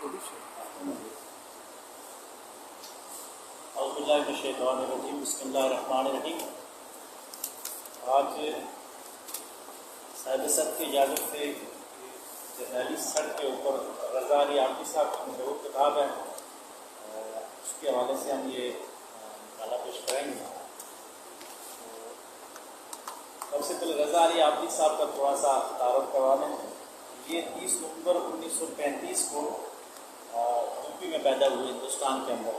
اعوذ باللہ من الشیطان الرجیم، بسم اللہ الرحمن الرحیم۔ آج صاحب صد کی اجازت سے جرنیلی سڑک کے اوپر رضا علی عابدی صاحب کی مشہور کتاب ہے، اس کے حوالے سے ہم یہ مقالہ پیش کریں گے۔ سب سے پہلے رضا علی عابدی صاحب کا تھوڑا سا تعارف کروا دیں۔ یہ 30 نومبر 1935 کو یو پی میں پیدا ہوئے ہندوستان کے اندر،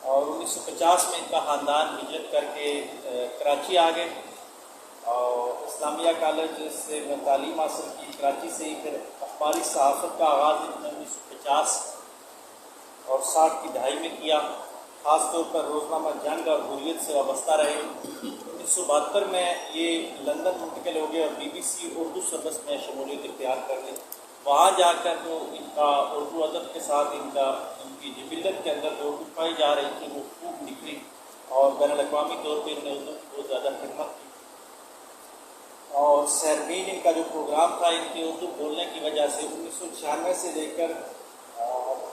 اور 1950 میں ان کا خاندان ہجرت کر کے کراچی آ گئے، اور اسلامیہ کالج سے میں تعلیم حاصل کی کراچی سے ہی۔ پھر اخباری صحافت کا آغاز انہوں نے 1950 اور 60 کی دہائی میں کیا، خاص طور پر روزنامہ جنگ اور حریت سے وابستہ رہے۔ 1972 میں یہ لندن منتقل ہو گئے اور BBC اردو سروس میں شمولیت اختیار کر لی۔ وہاں جا کر جو ان کا اردو ادب کے ساتھ ان کی جبلت کے اندر جو اردو پائی جا رہی تھی وہ خوب نکلی، اور بین الاقوامی طور پہ انہوں نے اردو کی بہت زیادہ خدمت کی۔ اور سیرمین ان کا جو پروگرام تھا ان کے اردو بولنے کی وجہ سے 1996 سے لے کر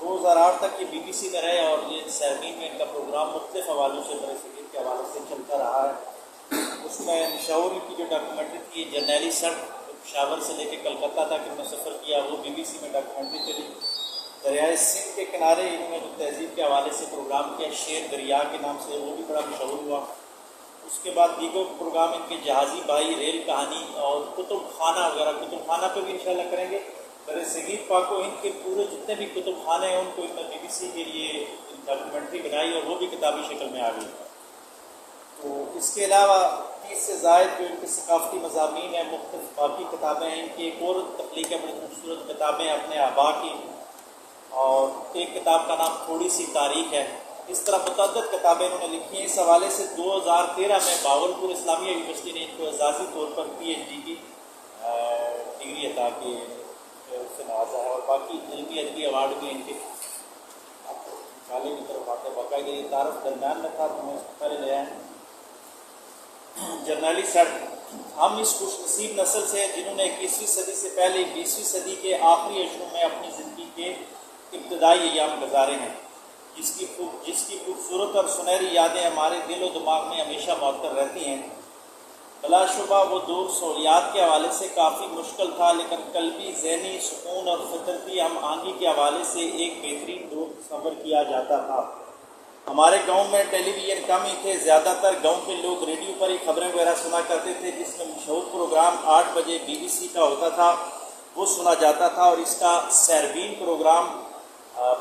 2008 تک یہ BBC میں رہے، اور یہ سیرمین میں ان کا پروگرام مختلف حوالوں سے برصغیر کے حوالے سے چلتا رہا ہے۔ اس میں مشہور کی جو ڈاکومنٹری تھی جرنیلی سڑک، پشاور سے لے کے کلکتہ تک انہوں نے سفر کیا، وہ BBC میں ڈاکومنٹری چلی۔ دریائے سندھ کے کنارے انہوں نے جو تہذیب کے حوالے سے پروگرام کیا شیر دریا کے نام سے، وہ بھی بڑا مشہور ہوا۔ اس کے بعد دیگر پروگرام ان کے جہازی بھائی، ریل کہانی اور کتب خانہ وغیرہ، کتب خانہ پہ بھی انشاءاللہ کریں گے۔ برصغیر پاک و ہند کے پورے جتنے بھی کتب خانے ہیں ان کو انہوں نے BBC کے لیے ڈاکومنٹری بنائی، اور وہ بھی کتابی شکل میں آ گئی۔ تو اس کے علاوہ 30 سے زائد جو ان کے ثقافتی مضامین ہیں، مختلف باقی کتابیں ہیں۔ ان کی ایک اور تخلیق ہے، بڑی خوبصورت کتابیں اپنے آبا کی، اور ایک کتاب کا نام تھوڑی سی تاریخ ہے۔ اس طرح متعدد کتابیں انہوں نے لکھی ہیں۔ اس حوالے سے 2013 میں باولپور اسلامیہ یونیورسٹی نے ان کو اعزازی طور پر PhD کی ڈگری عطا کی سے نوازا ہے، اور باقی علمی ادبی ایوارڈ بھی ان کے کالے کی طرف آتے۔ باقاعدہ یہ تعارف درمیان میں تھا تو میں اس کو پہلے لے آیا۔ جرنیلی سڑک، ہم اس خوش نصیب نسل سے ہیں جنہوں نے 21ویں صدی سے پہلے 20ویں صدی کے آخری اشروں میں اپنی زندگی کے ابتدائی ایام گزارے ہیں، جس کی خوبصورت اور سنہری یادیں ہمارے دل و دماغ میں ہمیشہ معطر رہتی ہیں۔ بلا شبہ وہ دور سہولیات کے حوالے سے کافی مشکل تھا، لیکن قلبی، ذہنی سکون اور فطرتی ہم آہنگی کے حوالے سے ایک بہترین دور تصور کیا جاتا تھا۔ ہمارے گاؤں میں ٹیلی ویژن کم ہی تھے، زیادہ تر گاؤں کے لوگ ریڈیو پر ہی خبریں وغیرہ سنا کرتے تھے، جس میں مشہور پروگرام 8 بجے BBC کا ہوتا تھا وہ سنا جاتا تھا، اور اس کا سیربین پروگرام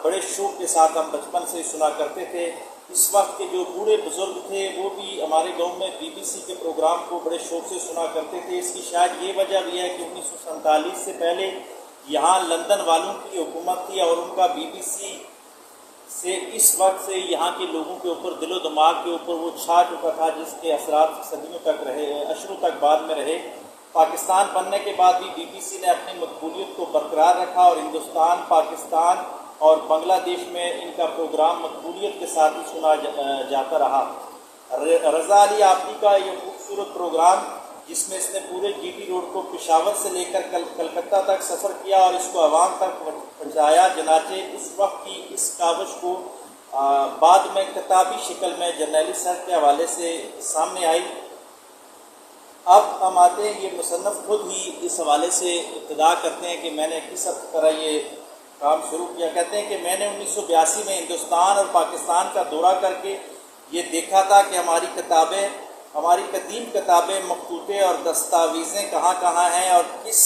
بڑے شوق کے ساتھ ہم بچپن سے سنا کرتے تھے۔ اس وقت کے جو بوڑھے بزرگ تھے وہ بھی ہمارے گاؤں میں BBC کے پروگرام کو بڑے شوق سے سنا کرتے تھے۔ اس کی شاید یہ وجہ بھی ہے کہ 1947 سے پہلے یہاں لندن والوں کی حکومت تھی، اور ان کا BBC سے اس وقت سے یہاں کے لوگوں کے اوپر، دل و دماغ کے اوپر وہ چھا چکا تھا، جس کے اثرات صدیوں تک رہے، عشروں تک بعد میں رہے۔ پاکستان بننے کے بعد بھی BBC نے اپنی مقبولیت کو برقرار رکھا، اور ہندوستان، پاکستان اور بنگلہ دیش میں ان کا پروگرام مقبولیت کے ساتھ ہی سنا جاتا رہا۔ رضا علی عابدی کا یہ خوبصورت پروگرام، جس میں اس نے پورے GT روڈ کو پشاور سے لے کر کلکتہ تک سفر کیا اور اس کو عوام تک پہنچایا، چنانچہ اس وقت کی اس کاوش کو بعد میں کتابی شکل میں جرنیلی سڑک کے حوالے سے سامنے آئی۔ اب ہم آتے ہیں، یہ مصنف خود ہی اس حوالے سے ابتدا کرتے ہیں کہ میں نے کس طرح یہ کام شروع کیا۔ کہتے ہیں کہ میں نے 1982 میں ہندوستان اور پاکستان کا دورہ کر کے یہ دیکھا تھا کہ ہماری قدیم کتابیں، مخطوطے اور دستاویزیں کہاں کہاں ہیں اور کس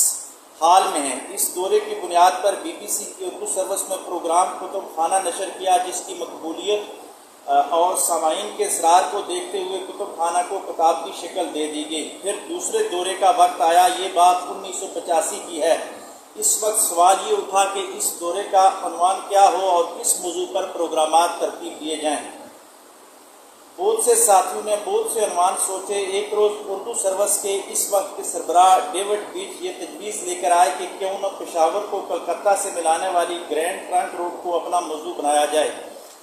حال میں ہیں۔ اس دورے کی بنیاد پر BBC کی اردو سروس میں پروگرام کتب خانہ نشر کیا، جس کی مقبولیت اور سامعین کے اصرار کو دیکھتے ہوئے کتب خانہ کو کتاب کی شکل دے دی گئی۔ پھر دوسرے دورے کا وقت آیا، یہ بات 1985 کی ہے۔ اس وقت سوال یہ اٹھا کہ اس دورے کا عنوان کیا ہو اور کس موضوع پر پروگرامات ترتیب دیے جائیں۔ بہت سے ساتھیوں نے بہت سے عنوان سوچے۔ ایک روز اردو سروس کے اس وقت کے سربراہ ڈیوڈ بیچ یہ تجویز لے کر آئے کہ کیوں نہ پشاور کو کلکتہ سے ملانے والی گرینڈ ٹرنک روڈ کو اپنا موضوع بنایا جائے۔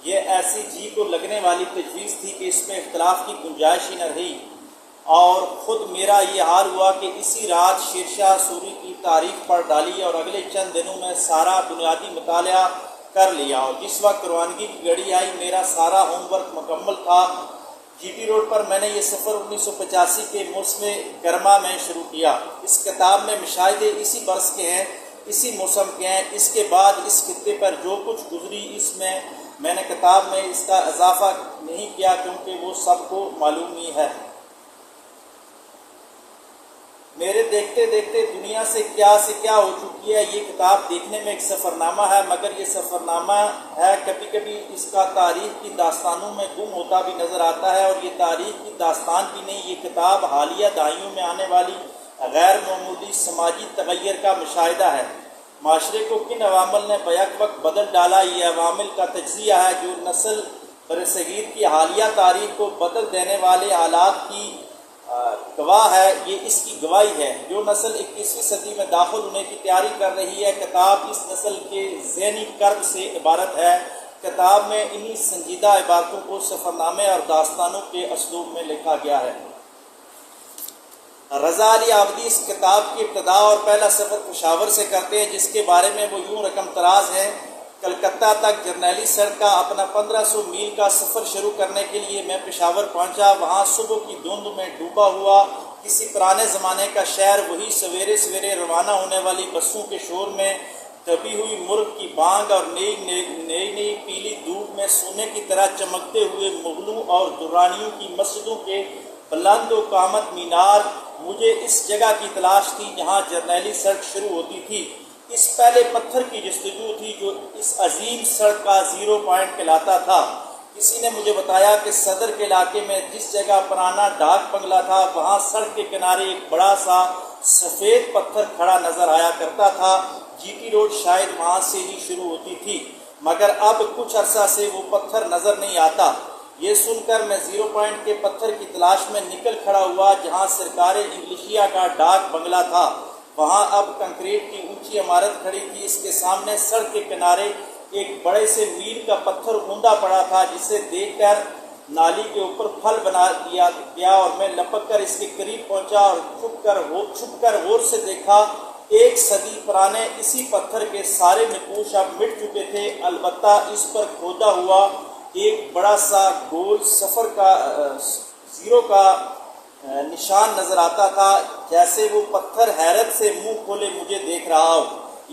یہ ایسی جی کو لگنے والی تجویز تھی کہ اس میں اختلاف کی گنجائش ہی نہ رہی۔ اور خود میرا یہ حال ہوا کہ اسی رات شیرشاہ سوری کی تاریخ پڑھ ڈالی اور اگلے چند دنوں میں سارا بنیادی مطالعہ کر لیا، اور جس وقت روانگی کی گھڑی آئی میرا سارا ہوم ورک مکمل تھا۔ جی ٹی روڈ پر میں نے یہ سفر 1985 کے موسم گرما میں شروع کیا۔ اس کتاب میں مشاہدے اسی برس کے ہیں، اسی موسم کے ہیں۔ اس کے بعد اس خطے پر جو کچھ گزری اس میں نے کتاب میں اس کا اضافہ نہیں کیا، کیونکہ وہ سب کو معلوم ہی ہے۔ میرے دیکھتے دیکھتے دنیا سے کیا ہو چکی ہے، یہ کتاب دیکھنے میں ایک سفر نامہ ہے، مگر یہ سفر نامہ ہے کبھی کبھی اس کا تاریخ کی داستانوں میں گم ہوتا بھی نظر آتا ہے، اور یہ تاریخ کی داستان بھی نہیں، یہ کتاب حالیہ دہائیوں میں آنے والی غیر معمولی سماجی تغیر کا مشاہدہ ہے۔ معاشرے کو کن عوامل نے بیک وقت بدل ڈالا، یہ عوامل کا تجزیہ ہے جو نسل برصغیر کی حالیہ تاریخ کو بدل دینے والے حالات کی گواہ ہے۔ یہ اس کی گواہی ہے۔ جو نسل 21ویں صدی میں داخل ہونے کی تیاری کر رہی ہے، کتاب اس نسل کے ذہنی کرب سے عبارت ہے۔ کتاب میں انہی سنجیدہ عبارتوں کو سفرنامے اور داستانوں کے اسلوب میں لکھا گیا ہے۔ رضا علی عابدی اس کتاب کی ابتدا اور پہلا سفر پشاور سے کرتے ہیں، جس کے بارے میں وہ یوں رقم تراز ہیں: کلکتہ تک جرنیلی سڑک کا اپنا 1500 میل کا سفر شروع کرنے کے لیے میں پشاور پہنچا۔ وہاں صبح کی دھند میں ڈوبا ہوا کسی پرانے زمانے کا شہر وہی سویرے سویرے روانہ ہونے والی بسوں کے شور میں دبی ہوئی مرغ کی بانگ اور نئی پیلی دھوپ میں سونے کی طرح چمکتے ہوئے مغلوں اور درانیوں کی مسجدوں کے بلند و قامت مینار۔ مجھے اس جگہ کی تلاش تھی جہاں جرنیلی سڑک شروع ہوتی تھی۔ اس پہلے پتھر کی جستجو تھی جو اس عظیم سڑک کا زیرو پوائنٹ کہلاتا تھا۔ کسی نے مجھے بتایا کہ صدر کے علاقے میں جس جگہ پرانا ڈاک بنگلہ تھا وہاں سڑک کے کنارے ایک بڑا سا سفید پتھر کھڑا نظر آیا کرتا تھا۔ جی ٹی روڈ شاید وہاں سے ہی شروع ہوتی تھی، مگر اب کچھ عرصہ سے وہ پتھر نظر نہیں آتا۔ یہ سن کر میں زیرو پوائنٹ کے پتھر کی تلاش میں نکل کھڑا ہوا جہاں سرکار انگلیشیا کا ڈاک بنگلہ تھا۔ وہاں اب کنکریٹ کی اونچی عمارت کھڑی تھی۔ اس کے سامنے سڑک کے کنارے ایک بڑے سے میل کا پتھر اوندا پڑا تھا، جسے دیکھ کر نالی کے اوپر پھل بنا دیا گیا، اور میں لپک کر اس کے قریب پہنچا اور چھپ کر غور سے دیکھا۔ 1 صدی پرانے اسی پتھر کے سارے نقوش اب مٹ چکے تھے، البتہ اس پر کھودا ہوا ایک بڑا سا گول صفر کا زیرو کا نشان نظر آتا تھا، جیسے وہ پتھر حیرت سے منہ کھولے مجھے دیکھ رہا ہو۔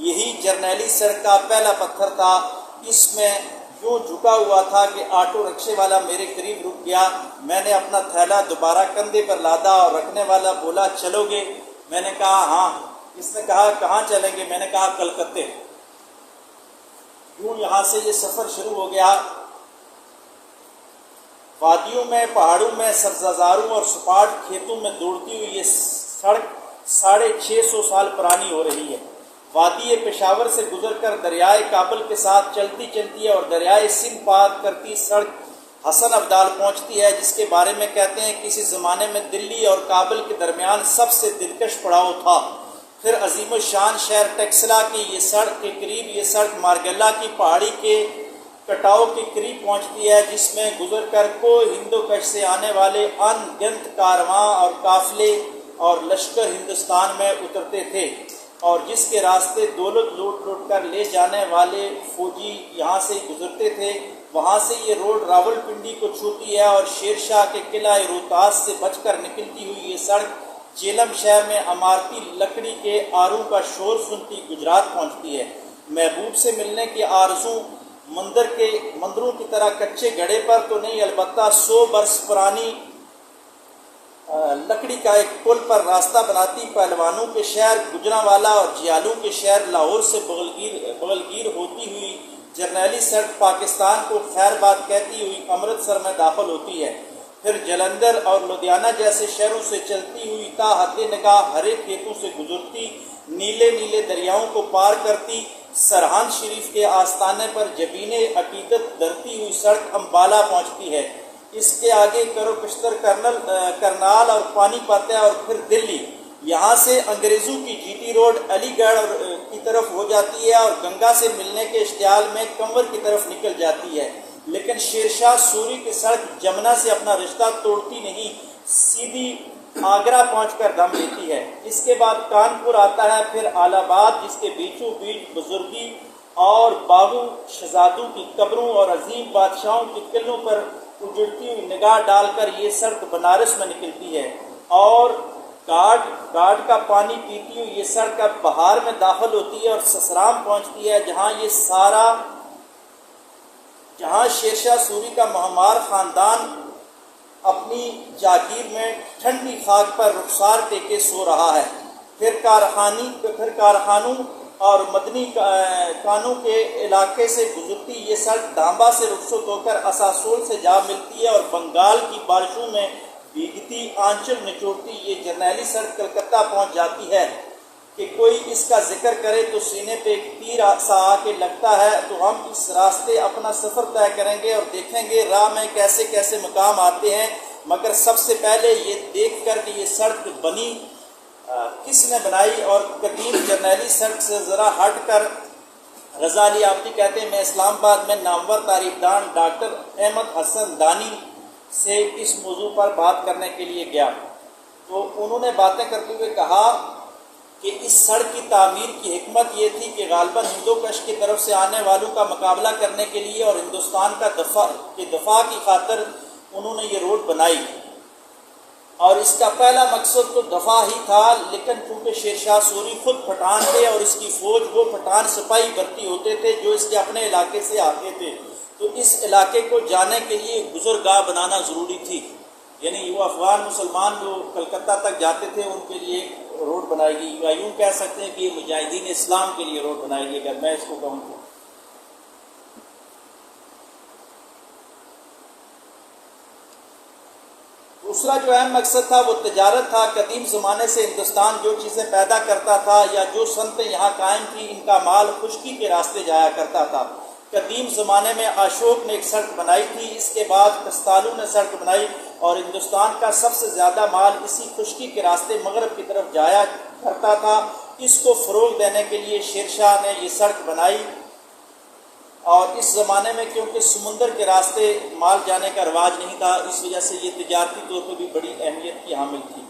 یہی جرنیلی سڑک کا پہلا پتھر تھا۔ اس میں یوں جھکا ہوا تھا کہ آٹو رکشے والا میرے قریب رک گیا۔ میں نے اپنا تھیلا دوبارہ کندھے پر لادا اور رکھنے والا بولا، چلو گے؟ میں نے کہا ہاں۔ اس نے کہا کہاں چلیں گے؟ میں نے کہا کلکتے۔ یوں یہاں سے یہ سفر شروع ہو گیا۔ وادیوں میں، پہاڑوں میں، سبززاروں اور سپاٹ کھیتوں میں دوڑتی ہوئی یہ سڑک 650 سال پرانی ہو رہی ہے۔ وادی پشاور سے گزر کر دریائے کابل کے ساتھ چلتی ہے اور دریائے سندھ پار کرتی سڑک حسن ابدال پہنچتی ہے، جس کے بارے میں کہتے ہیں کسی زمانے میں دلی اور کابل کے درمیان سب سے دلکش پڑاؤ تھا۔ پھر عظیم الشان شہر ٹیکسلا کی یہ سڑک کے قریب یہ سڑک مارگلہ کی پہاڑی کے کٹاؤ کے قریب پہنچتی ہے، جس میں گزر کر کو ہندوکش سے آنے والے ان گنت کارواں اور قافلے اور لشکر ہندوستان میں اترتے تھے، اور جس کے راستے دولت لوٹ کر لے جانے والے فوجی یہاں سے گزرتے تھے۔ وہاں سے یہ روڈ راول پنڈی کو چھوتی ہے اور شیر شاہ کے قلعہ روہتاس سے بچ کر نکلتی ہوئی یہ سڑک جیلم شہر میں عمارتی لکڑی کے آروں کا شور سنتی گجرات پہنچتی ہے۔ محبوب سے ملنے کی آرزو مندروں کی طرح کچے گڑھے پر تو نہیں، البتہ 100 برس پرانی لکڑی کا ایک پل پر راستہ بناتی پہلوانوں کے شہر گجرانوالا اور جیالوں کے شہر لاہور سے بغلگیر ہوتی ہوئی جرنیلی سڑک پاکستان کو خیر بات کہتی ہوئی امرتسر میں داخل ہوتی ہے، پھر جلندھر اور لدھیانہ جیسے شہروں سے چلتی ہوئی تا حد نگاہ ہرے کھیتوں سے گزرتی نیلے نیلے دریاؤں کو پار کرتی سرہند شریف کے آستانے پر جبین عقیدت دھرتی ہوئی سڑک امبالہ پہنچتی ہے۔ اس کے آگے کرو کشتر کرنال اور پانی پت ہے اور پھر دلی۔ یہاں سے انگریزوں کی جی ٹی روڈ علی گڑھ کی طرف ہو جاتی ہے اور گنگا سے ملنے کے اشتعال میں کنور کی طرف نکل جاتی ہے، لیکن شیرشاہ سوری کی سڑک جمنا سے اپنا رشتہ توڑتی نہیں، سیدھی آگرہ پہنچ کر دم لیتی ہے۔ اس کے بعد کانپور آتا ہے، پھر الہ آباد، جس کے بیچوں بیچ بزرگی اور باغو شہزادوں کی قبروں اور عظیم بادشاہوں کے قلعوں پر اجڑتی ہوئی نگاہ ڈال کر یہ سڑک بنارس میں نکلتی ہے، اور گاڑ کا پانی پیتی ہوئی یہ سڑک اب بہار میں داخل ہوتی ہے اور سسرام پہنچتی ہے، جہاں شیرشاہ سوری کا مہمار خاندان اپنی جاگیر میں ٹھنڈی خاک پر رخسار ٹیکے سو رہا ہے۔ پھر کارخانوں اور مدنی کانوں کے علاقے سے گزرتی یہ سڑک ڈامبا سے رخصت ہو کر آسنسول سے جا ملتی ہے، اور بنگال کی بارشوں میں بھیگتی آنچل نچوڑتی یہ جرنیلی سڑک کلکتہ پہنچ جاتی ہے کہ کوئی اس کا ذکر کرے تو سینے پہ ایک تیر سا آ کے لگتا ہے۔ تو ہم اس راستے اپنا سفر طے کریں گے اور دیکھیں گے راہ میں کیسے کیسے مقام آتے ہیں، مگر سب سے پہلے یہ دیکھ کر کہ یہ سڑک بنی کس نے بنائی، اور قدیم جرنیلی سڑک سے ذرا ہٹ کر رضا علی آبدی کہتے ہیں میں اسلام آباد میں نامور تاریخ دان ڈاکٹر احمد حسن دانی سے اس موضوع پر بات کرنے کے لیے گیا، تو انہوں نے باتیں کرتے ہوئے کہا کہ اس سڑک کی تعمیر کی حکمت یہ تھی کہ غالباً ہندو کش کی طرف سے آنے والوں کا مقابلہ کرنے کے لیے اور ہندوستان کا دفاع کی خاطر انہوں نے یہ روڈ بنائی، اور اس کا پہلا مقصد تو دفاع ہی تھا، لیکن چونکہ شیرشاہ سوری خود پٹھان تھے اور اس کی فوج وہ پٹھان سپاہی بھرتی ہوتے تھے جو اس کے اپنے علاقے سے آتے تھے، تو اس علاقے کو جانے کے لیے گزرگاہ بنانا ضروری تھی، یعنی وہ افغان مسلمان جو کلکتہ تک جاتے تھے ان کے لیے روڈ بنائی گئی، یا یوں کہہ سکتے ہیں کہ یہ مجاہدین اسلام کے لیے روڈ بنائی گئی اگر میں اس کو کہوں تو۔ دوسرا جو اہم مقصد تھا وہ تجارت تھا۔ قدیم زمانے سے ہندوستان جو چیزیں پیدا کرتا تھا یا جو صنعتیں یہاں قائم تھیں ان کا مال خشکی کے راستے جایا کرتا تھا۔ قدیم زمانے میں اشوک نے ایک سڑک بنائی تھی، اس کے بعد کستالو نے سڑک بنائی، اور ہندوستان کا سب سے زیادہ مال اسی خشکی کے راستے مغرب کی طرف جایا کرتا تھا۔ اس کو فروغ دینے کے لیے شیرشاہ نے یہ سڑک بنائی، اور اس زمانے میں کیونکہ سمندر کے راستے مال جانے کا رواج نہیں تھا، اس وجہ سے یہ تجارتی طور پہ بھی بڑی اہمیت کی حامل تھی۔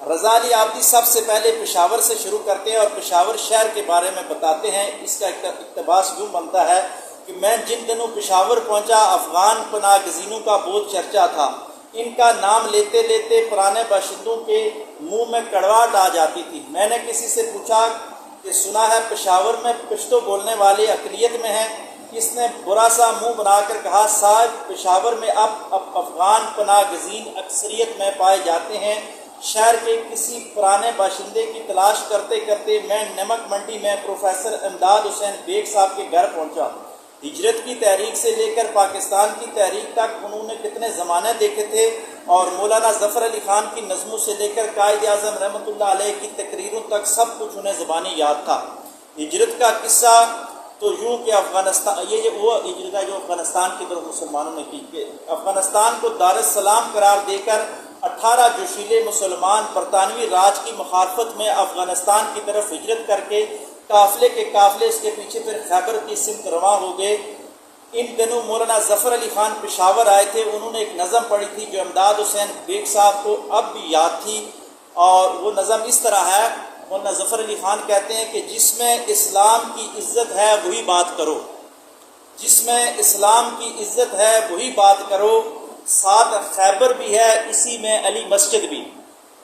رضا علی آبدی سب سے پہلے پشاور سے شروع کرتے ہیں اور پشاور شہر کے بارے میں بتاتے ہیں۔ اس کا اقتباس یوں بنتا ہے کہ میں جن دنوں پشاور پہنچا افغان پناہ گزینوں کا بہت چرچا تھا، ان کا نام لیتے لیتے پرانے باشندوں کے منہ میں کڑواہٹ آ جاتی تھی۔ میں نے کسی سے پوچھا کہ سنا ہے پشاور میں پشتو بولنے والے اقلیت میں ہیں؟ اس نے برا سا منہ بنا کر کہا صاحب پشاور میں اب افغان پناہ گزین اکثریت میں پائے جاتے ہیں۔ شہر کے کسی پرانے باشندے کی تلاش کرتے کرتے میں نمک منڈی میں پروفیسر امداد حسین بیگ صاحب کے گھر پہنچا۔ ہجرت کی تحریک سے لے کر پاکستان کی تحریک تک انہوں نے کتنے زمانے دیکھے تھے، اور مولانا ظفر علی خان کی نظموں سے لے کر قائد اعظم رحمۃ اللہ علیہ کی تقریروں تک سب کچھ انہیں زبانی یاد تھا۔ ہجرت کا قصہ تو یوں کہ افغانستان یہ وہ ہجرت ہے جو افغانستان کی طرف مسلمانوں نے کی کہ افغانستان کو دارالسلام قرار دے کر 18 جوشیلے مسلمان برطانوی راج کی مخالفت میں افغانستان کی طرف ہجرت کر کے قافلے کے قافلے اس کے پیچھے پھر خیبر کی سمت رواں ہو گئے۔ ان دنوں مولانا ظفر علی خان پشاور آئے تھے، انہوں نے ایک نظم پڑھی تھی جو امداد حسین بیگ صاحب کو اب بھی یاد تھی، اور وہ نظم اس طرح ہے۔ مولانا ظفر علی خان کہتے ہیں کہ جس میں اسلام کی عزت ہے وہی بات کرو، جس میں اسلام کی عزت ہے وہی بات کرو، ساتھ خیبر بھی ہے اسی میں علی مسجد بھی،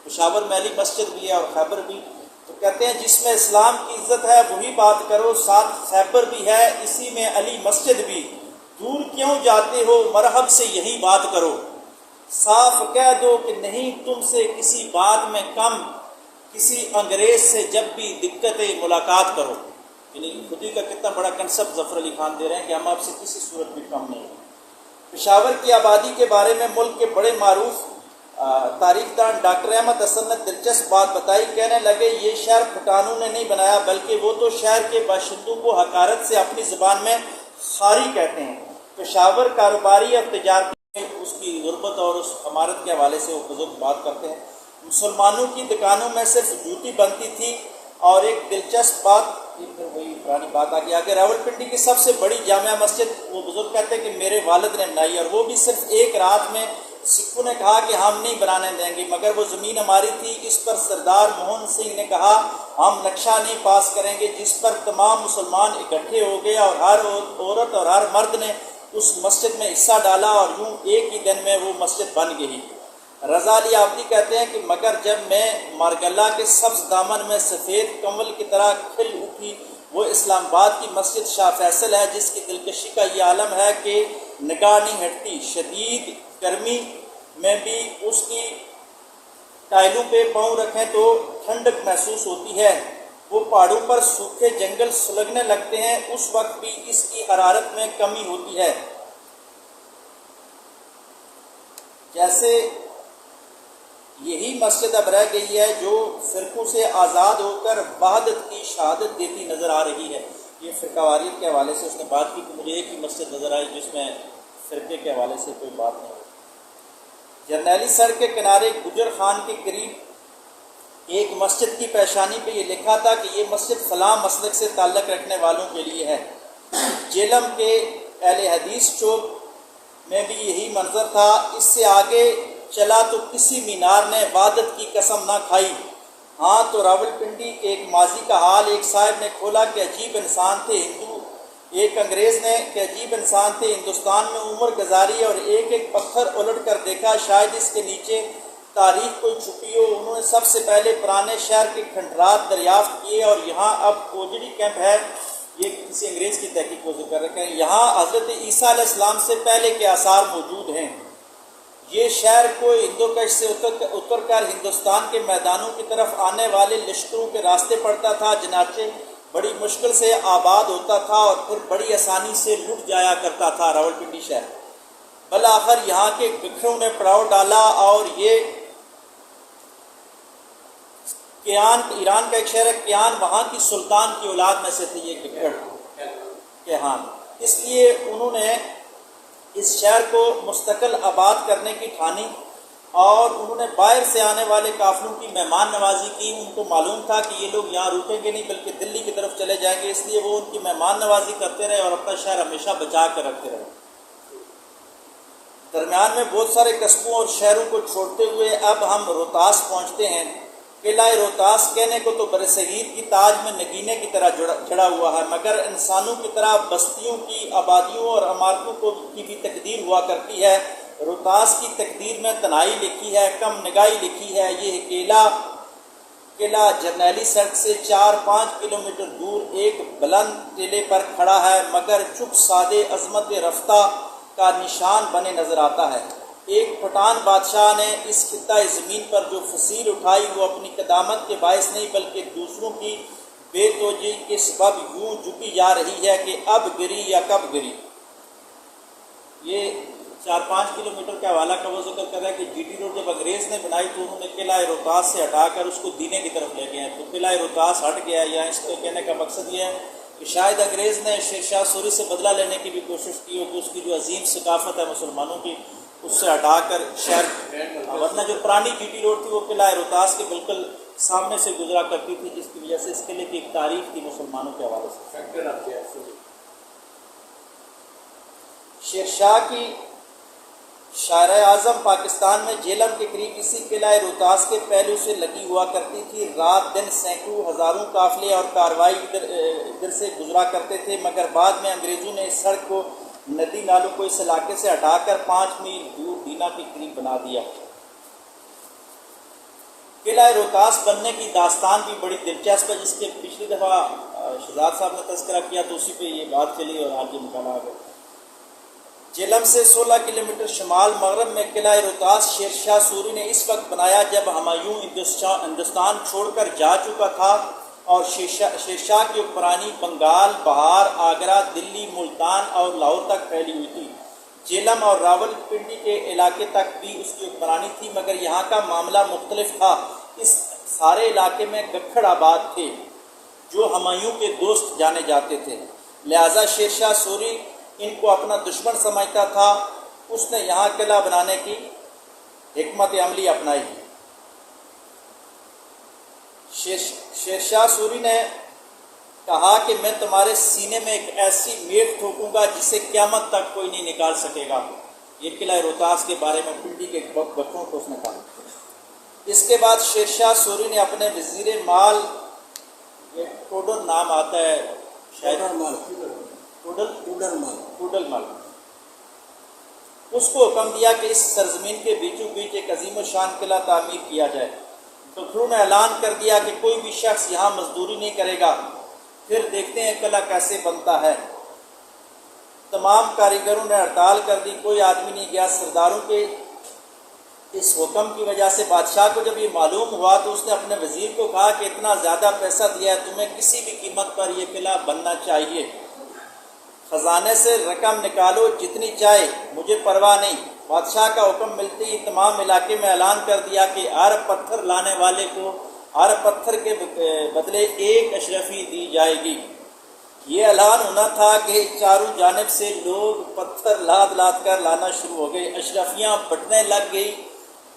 پشاور میں علی مسجد بھی ہے اور خیبر بھی، تو کہتے ہیں جس میں اسلام کی عزت ہے وہی بات کرو، ساتھ خیبر بھی ہے اسی میں علی مسجد بھی، دور کیوں جاتے ہو مرحب سے یہی بات کرو، صاف کہہ دو کہ نہیں تم سے کسی بات میں کم، کسی انگریز سے جب بھی دقت ملاقات کرو۔ یعنی خودی کا کتنا بڑا کنسپٹ ظفر علی خان دے رہے ہیں کہ ہم آپ سے کسی صورت بھی کم نہیں۔ پشاور کی آبادی کے بارے میں ملک کے بڑے معروف تاریخ دان ڈاکٹر احمد حسن نے دلچسپ بات بتائی، کہنے لگے یہ شہر پٹھانوں نے نہیں بنایا بلکہ وہ تو شہر کے باشندوں کو حقارت سے اپنی زبان میں خاری کہتے ہیں۔ پشاور کاروباری اور تجارتی اس کی غربت اور اس عمارت کے حوالے سے وہ بزرگ بات کرتے ہیں۔ مسلمانوں کی دکانوں میں صرف جوتی بنتی تھی، اور ایک دلچسپ بات وہی پرانی بات آ گئی آگے، راولپنڈی کی سب سے بڑی جامع مسجد وہ بزرگ کہتے ہیں کہ میرے والد نے بنائی، اور وہ بھی صرف ایک رات میں سکھوں نے کہا کہ ہم نہیں بنانے دیں گے، مگر وہ زمین ہماری تھی۔ اس پر سردار موہن سنگھ نے کہا ہم نقشہ نہیں پاس کریں گے، جس پر تمام مسلمان اکٹھے ہو گئے اور ہر عورت اور ہر مرد نے اس مسجد میں حصہ ڈالا، اور یوں ایک ہی دن میں وہ مسجد بن گئی۔ رضا علی آبادی کہتے ہیں کہ مگر جب میں مارگلہ کے سبز دامن میں سفید کنول کی طرح کھل اٹھی، وہ اسلام آباد کی مسجد شاہ فیصل ہے، جس کی دلکشی کا یہ عالم ہے کہ نگاہ نہیں ہٹتی۔ شدید گرمی میں بھی اس کی ٹائلوں پہ پاؤں رکھیں تو ٹھنڈک محسوس ہوتی ہے۔ وہ پہاڑوں پر سوکھے جنگل سلگنے لگتے ہیں، اس وقت بھی اس کی حرارت میں کمی ہوتی ہے۔ جیسے یہی مسجد اب رہ گئی ہے جو فرقوں سے آزاد ہو کر وحدت کی شہادت دیتی نظر آ رہی ہے۔ یہ فرقہ واریت کے حوالے سے اس نے بات کی کہ مجھے ایک ہی مسجد نظر آئی جس میں فرقے کے حوالے سے کوئی بات نہیں ہوئی۔ جرنیلی سڑک کے کنارے گجر خان کے قریب ایک مسجد کی پیشانی پہ یہ لکھا تھا کہ یہ مسجد فلاں مسلک سے تعلق رکھنے والوں کے لیے ہے۔ جیلم کے اہل حدیث چوک میں بھی یہی منظر تھا۔ اس سے آگے چلا تو کسی مینار نے وحدت کی قسم نہ کھائی۔ ہاں تو راولپنڈی کے ایک ماضی کا حال ایک صاحب نے کھولا کہ عجیب انسان تھے ایک انگریز نے کہ عجیب انسان تھے ہندوستان میں عمر گزاری اور ایک ایک پتھر الٹ کر دیکھا، شاید اس کے نیچے تاریخ کوئی چھپی ہو۔ انہوں نے سب سے پہلے پرانے شہر کے کھنڈرات دریافت کیے، اور یہاں اب اوجڑی کیمپ ہے، یہ کسی انگریز کی تحقیق کو ذکر رکھے ہیں، یہاں حضرت عیسیٰ علیہ السلام سے پہلے کے آثار موجود ہیں۔ یہ شہر کو ہندوکش سے اتر کر ہندوستان کے میدانوں کی طرف آنے والے لشکروں کے راستے پڑتا تھا، چنانچہ بڑی مشکل سے آباد ہوتا تھا اور پھر بڑی آسانی سے لٹ جایا کرتا تھا راولپنڈی شہر۔ بالآخر یہاں کے گکھروں نے پڑاؤ ڈالا اور یہ کیان، ایران کا ایک شہر ہے کیان، وہاں کی سلطان کی اولاد میں سے تھے یہ گکھڑ کیہان۔ اس لیے انہوں نے اس شہر کو مستقل آباد کرنے کی ٹھانی، اور انہوں نے باہر سے آنے والے قافلوں کی مہمان نوازی کی۔ ان کو معلوم تھا کہ یہ لوگ یہاں رکیں گے نہیں بلکہ دلی کی طرف چلے جائیں گے، اس لیے وہ ان کی مہمان نوازی کرتے رہے اور اپنا شہر ہمیشہ بچا کر رکھتے رہے۔ درمیان میں بہت سارے قصبوں اور شہروں کو چھوڑتے ہوئے اب ہم روہتاس پہنچتے ہیں۔ قلعہ روہتاس کہنے کو تو برصغیر کی تاج میں نگینے کی طرح جڑا ہوا ہے، مگر انسانوں کی طرح بستیوں کی، آبادیوں اور عمارتوں کی بھی تقدیر ہوا کرتی ہے۔ روہتاس کی تقدیر میں تنہائی لکھی ہے، کم نگاہی لکھی ہے۔ یہ قلعہ جرنیلی سڑک سے 4-5 کلومیٹر دور ایک بلند ٹیلے پر کھڑا ہے، مگر چپ سادے عظمت رفتہ کا نشان بنے نظر آتا ہے۔ ایک پٹھان بادشاہ نے اس خطہ زمین پر جو فصیل اٹھائی وہ اپنی قدامت کے باعث نہیں بلکہ دوسروں کی بے توجہی کے سبب یوں جھکی جا رہی ہے کہ اب گری یا کب گری۔ یہ 4-5 کلومیٹر کے حوالہ کا وہ ذکر کر رہا ہے کہ جی ٹی روڈ جب انگریز نے بنائی تو انہوں نے قلعہ روہتاس سے ہٹا کر اس کو دینے کی طرف لے گئے ہیں، تو قلعہ روہتاس ہٹ گیا۔ یا اس کو کہنے کا مقصد یہ ہے کہ شاید انگریز نے شیر شاہ سوری سے بدلہ لینے کی بھی کوشش کی ہو کہ اس کی جو عظیم ثقافت ہے مسلمانوں کی اس سے ہٹا کر شہر، ورنہ جو پرانی جی ٹی روڈ تھی وہ قلعہ روہتاس کے بالکل سامنے سے گزرا کرتی تھی، جس کی وجہ سے اس قلعے کی ایک تاریخ تھی مسلمانوں کے حوالے سے۔ شیر شاہ کی شاعر اعظم پاکستان میں جیلم کے قریب اسی قلعہ روہتاس کے پہلو سے لگی ہوا کرتی تھی۔ رات دن سینکڑوں ہزاروں قافلے اور کاروائی ادھر سے گزرا کرتے تھے، مگر بعد میں انگریزوں نے اس سڑک کو ندی نالوں کو اس علاقے سے ہٹا کر 5 میل دور دینا کے قریب بنا دیا۔ قلعہ روہتاس بننے کی داستان بھی بڑی دلچسپ ہے، جس کے پچھلی دفعہ شہزاد صاحب نے تذکرہ کیا تو اسی پہ یہ بات چلی اور آج یہ مطالعہ آ گیا۔ جیلم سے 16 کلومیٹر شمال مغرب میں قلعہ روہتاس شیر شاہ سوری نے اس وقت بنایا جب ہمایوں ہندوستان چھوڑ کر جا چکا تھا اور شیر شاہ کی حکمرانی بنگال، بہار، آگرہ، دلی، ملتان اور لاہور تک پھیلی ہوئی تھی۔ جیلم اور راول پنڈی کے علاقے تک بھی اس کی حکمرانی تھی، مگر یہاں کا معاملہ مختلف تھا۔ اس سارے علاقے میں گکھڑ آباد تھے جو ہمایوں کے دوست جانے جاتے تھے، لہٰذا شیر شاہ سوری ان کو اپنا دشمن سمجھتا تھا۔ اس نے یہاں قلعہ بنانے کی حکمت عملی اپنائی۔ شیر شاہ سوری نے کہا کہ میں تمہارے سینے میں ایک ایسی میخ ٹھوکوں گا جسے قیامت تک کوئی نہیں نکال سکے گا۔ یہ قلعہ روہتاس کے بارے میں پنڈی کے بکوں کو اس نے کہا۔ اس کے بعد شیر شاہ سوری نے اپنے وزیر مال، یہ ٹوڈل نام آتا ہے شاید، ٹوڈل مال، اس کو حکم دیا کہ اس سرزمین کے بیچوں بیچ ایک عظیم الشان قلعہ تعمیر کیا جائے۔ بکھرو نے اعلان کر دیا کہ کوئی بھی شخص یہاں مزدوری نہیں کرے گا، پھر دیکھتے ہیں قلعہ کیسے بنتا ہے۔ تمام کاریگروں نے ہڑتال کر دی، کوئی آدمی نہیں گیا۔ سرداروں کے اس حکم کی وجہ سے بادشاہ کو جب یہ معلوم ہوا تو اس نے اپنے وزیر کو کہا کہ اتنا زیادہ پیسہ دیا ہے، تمہیں کسی بھی قیمت پر یہ قلعہ بننا چاہیے، خزانے سے رقم نکالو جتنی چاہے، مجھے پرواہ نہیں۔ بادشاہ کا حکم ملتے ہی تمام علاقے میں اعلان کر دیا کہ ہر پتھر لانے والے کو ہر پتھر کے بدلے 1 اشرفی دی جائے گی۔ یہ اعلان ہونا تھا کہ چاروں جانب سے لوگ پتھر لاد لاد کر لانا شروع ہو گئے، اشرفیاں بٹنے لگ گئی۔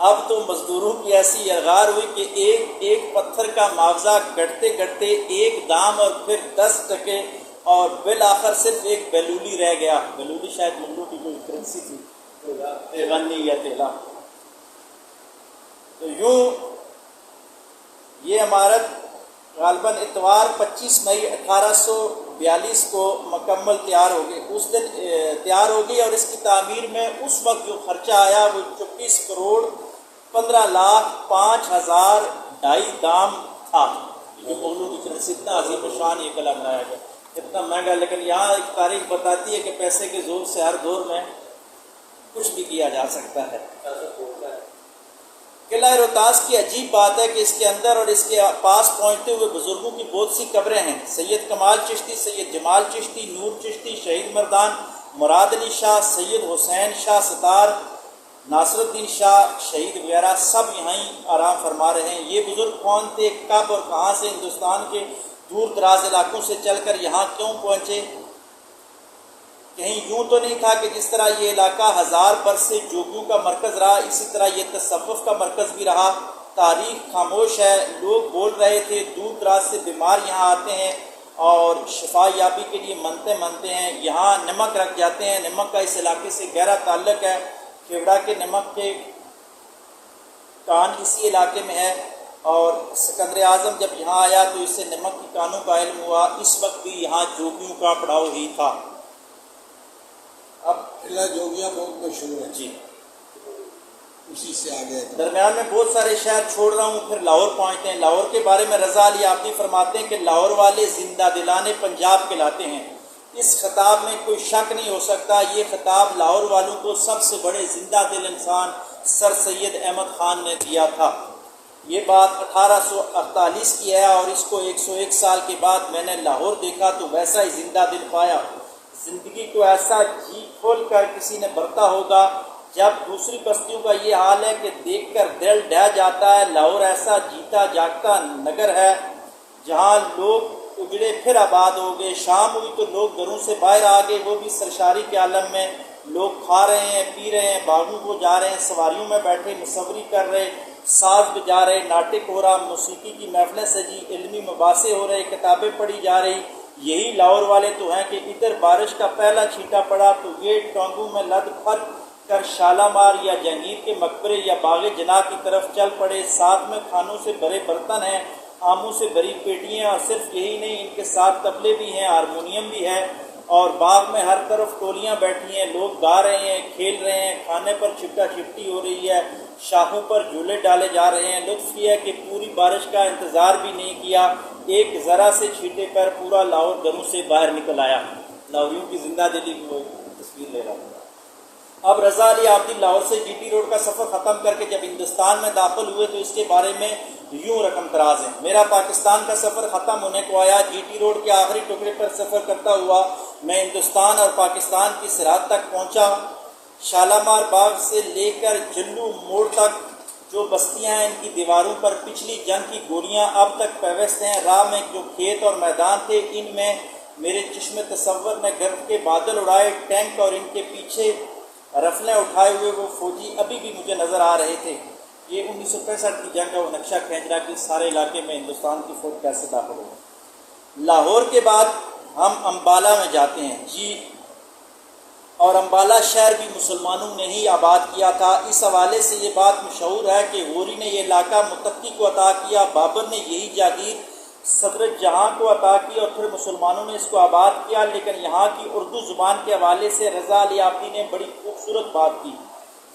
اب تو مزدوروں کی ایسی یرغار ہوئی کہ ایک پتھر کا معاوضہ گھٹتے گھٹتے 1 دام اور پھر 10 ٹکے اور بالآخر صرف 1 بیلولی رہ گیا۔ بیلولی شاید ملوں کی کوئی کرنسی تھی، غنی یا تیلا۔ تو یوں یہ عمارت غالباً اتوار 25 مئی 1842 کو مکمل تیار ہو گئی، اس دن تیار ہو گئی، اور اس کی تعمیر میں اس وقت جو خرچہ آیا وہ 24 کروڑ 15 لاکھ 5,002 دام تھا۔ جو مغلوں کی کرنسی، اتنا عظیم الشان یہ قلعہ بنایا گیا، اتنا مہنگا، لیکن یہاں ایک تاریخ بتاتی ہے کہ پیسے کے زور سے ہر دور میں کچھ بھی کیا جا سکتا ہے۔ قلعہ روہتاس کی عجیب بات ہے کہ اس کے اندر اور اس کے پاس پہنچتے ہوئے بزرگوں کی بہت سی قبریں ہیں۔ سید کمال چشتی، سید جمال چشتی، نور چشتی، شہید مردان، مراد علی شاہ، سید حسین شاہ ستار، ناصر الدین شاہ شہید وغیرہ سب یہاں ہی آرام فرما رہے ہیں۔ یہ بزرگ کون تھے، کب اور کہاں سے ہندوستان کے دور دراز علاقوں سے چل کر یہاں کیوں پہنچے؟ کہیں یوں تو نہیں تھا کہ جس طرح یہ علاقہ 1000 برس سے جوگیوں کا مرکز رہا، اسی طرح یہ تصوف کا مرکز بھی رہا۔ تاریخ خاموش ہے، لوگ بول رہے تھے، دور دراز سے بیمار یہاں آتے ہیں اور شفا یابی کے لیے منتے ہیں، یہاں نمک رکھ جاتے ہیں۔ نمک کا اس علاقے سے گہرا تعلق ہے، کھیوڑا کے نمک کے کان اسی علاقے میں ہے، اور سکندر اعظم جب یہاں آیا تو اس سے نمک کی کانوں کا علم ہوا۔ اس وقت بھی یہاں جوگیوں کا پڑاؤ ہی تھا۔ اب قلعہ جوگیاں بہت مشہور ہے جی، اسی سے آگے درمیان میں بہت سارے شہر چھوڑ رہا ہوں، پھر لاہور پہنچتے ہیں۔ لاہور کے بارے میں رضا علی آبدی فرماتے ہیں کہ لاہور والے زندہ دلان پنجاب کہلاتے ہیں۔ اس خطاب میں کوئی شک نہیں ہو سکتا، یہ خطاب لاہور والوں کو سب سے بڑے زندہ دل انسان سر سید احمد خان نے دیا تھا۔ یہ بات 1848 کی ہے، اور اس کو 101 سال کے بعد میں نے لاہور دیکھا تو ویسا ہی زندہ دل پایا۔ زندگی کو ایسا جی کھول کر کسی نے برتا ہوگا، جب دوسری بستیوں کا یہ حال ہے کہ دیکھ کر دل ڈہ جاتا ہے۔ لاہور ایسا جیتا جاگتا نگر ہے جہاں لوگ اجڑے پھر آباد ہو گئے۔ شام ہوئی تو لوگ گھروں سے باہر آ گئے، وہ بھی سرشاری کے عالم میں۔ لوگ کھا رہے ہیں، پی رہے ہیں، باغوں کو جا رہے ہیں، سواریوں میں بیٹھے مصوری کر رہے، ساز بجا رہے، ناٹک ہو رہا، موسیقی کی محفلیں سجی، علمی مباحثے ہو رہے، کتابیں پڑھی جا رہی۔ یہی لاہور والے تو ہیں کہ ادھر بارش کا پہلا چھینٹا پڑا تو یہ ٹانگوں میں لد پھر کر شالامار یا جہانگیر کے مقبرے یا باغ جناح کی طرف چل پڑے۔ ساتھ میں کھانوں سے بھرے برتن ہیں، آموں سے بھری پیٹیاں، اور صرف یہی نہیں، ان کے ساتھ طبلے بھی ہیں، ہارمونیم بھی ہے، اور باغ میں ہر طرف ٹولیاں بیٹھی ہیں، لوگ گا رہے ہیں، کھیل رہے ہیں، کھانے پر چھپٹا چھپٹی ہو رہی ہے، شاخوں پر جھولے ڈالے جا رہے ہیں۔ لطف یہ ہے کہ پوری بارش کا انتظار بھی نہیں کیا، ایک ذرا سے چھینٹے پر پورا لاہور گھروں سے باہر نکل آیا۔ لاہوریوں کی زندہ دلی کی وہ تصویر لے رہا ہوں۔ اب رضا علی آبدی لاہور سے جی ٹی روڈ کا سفر ختم کر کے جب ہندوستان میں داخل ہوئے تو اس کے بارے میں یوں رقم دراز ہے۔ میرا پاکستان کا سفر ختم ہونے کو آیا، جی ٹی روڈ کے آخری ٹکڑے پر سفر کرتا ہوا میں ہندوستان اور پاکستان کی سرحد تک پہنچا۔ شالامار باغ سے لے کر جلو موڑ تک جو بستیاں ہیں، ان کی دیواروں پر پچھلی جنگ کی گولیاں اب تک پیوست ہیں۔ راہ میں جو کھیت اور میدان تھے، ان میں میرے چشم تصور نے گرد کے بادل اڑائے۔ ٹینک اور ان کے پیچھے رفلیں اٹھائے ہوئے وہ فوجی ابھی بھی مجھے نظر آ رہے تھے۔ یہ 1965 کی جنگ کا وہ نقشہ کھینچ رہا کہ سارے علاقے میں ہندوستان کی فوج کیسے داخل ہو۔ لاہور کے بعد ہم امبالہ میں جاتے ہیں جی، اور امبالہ شہر بھی مسلمانوں نے ہی آباد کیا تھا۔ اس حوالے سے یہ بات مشہور ہے کہ غوری نے یہ علاقہ متقی کو عطا کیا، بابر نے یہی جاگیر صدر جہاں کو عطا کی اور پھر مسلمانوں نے اس کو آباد کیا۔ لیکن یہاں کی اردو زبان کے حوالے سے رضا علی آبدی نے بڑی خوبصورت بات کی۔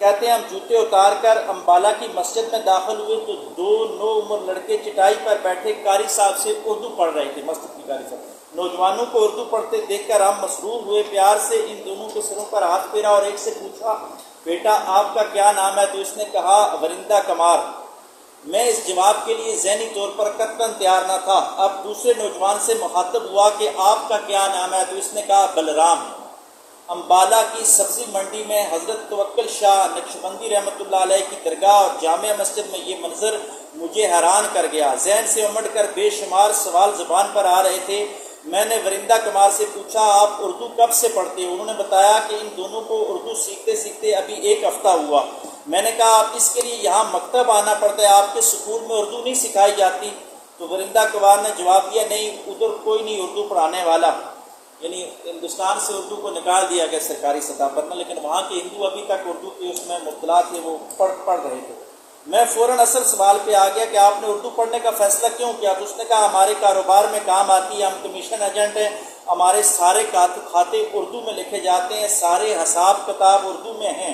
کہتے ہیں ہم جوتے اتار کر امبالہ کی مسجد میں داخل ہوئے تو 2 نوعمر لڑکے چٹائی پر بیٹھے قاری صاحب سے اردو پڑھ رہے تھے، مسجد کی قاری صاحب۔ نوجوانوں کو اردو پڑھتے دیکھ کر ہم مسرور ہوئے، پیار سے ان دونوں کے سروں پر ہاتھ پھیرا اور ایک سے پوچھا بیٹا آپ کا کیا نام ہے؟ تو اس نے کہا ورندہ کمار۔ میں اس جواب کے لیے ذہنی طور پر قطعاً تیار نہ تھا۔ اب دوسرے نوجوان سے مخاطب ہوا کہ آپ کا کیا نام ہے؟ تو اس نے کہا بلرام۔ امبالہ کی سبزی منڈی میں حضرت توکل شاہ نقشبندی رحمۃ اللہ علیہ کی درگاہ اور جامع مسجد میں یہ منظر مجھے حیران کر گیا۔ ذہن سے امڑ کر بے شمار سوال زبان پر آ رہے تھے۔ میں نے ورندہ کمار سے پوچھا آپ اردو کب سے پڑھتے ہو؟ انہوں نے بتایا کہ ان دونوں کو اردو سیکھتے سیکھتے ابھی 1 ہفتہ ہوا۔ میں نے کہا آپ اس کے لیے یہاں مکتب آنا پڑتا ہے، آپ کے اسکول میں اردو نہیں سکھائی جاتی؟ تو ورندہ کمار نے جواب دیا نہیں، ادھر کوئی نہیں اردو پڑھانے والا، یعنی ہندوستان سے اردو کو نکال دیا گیا سرکاری سطح پر، لیکن وہاں کے ہندو ابھی تک اردو کے اس میں مبتلا تھے، وہ پڑھ رہے تھے۔ میں فوراً اصل سوال پہ آ گیا کہ آپ نے اردو پڑھنے کا فیصلہ کیوں کیا؟ تو اس نے کہا ہمارے کاروبار میں کام آتی ہے، ہم کمیشن ایجنٹ ہیں، ہمارے سارے کھاتے اردو میں لکھے جاتے ہیں، سارے حساب کتاب اردو میں ہیں۔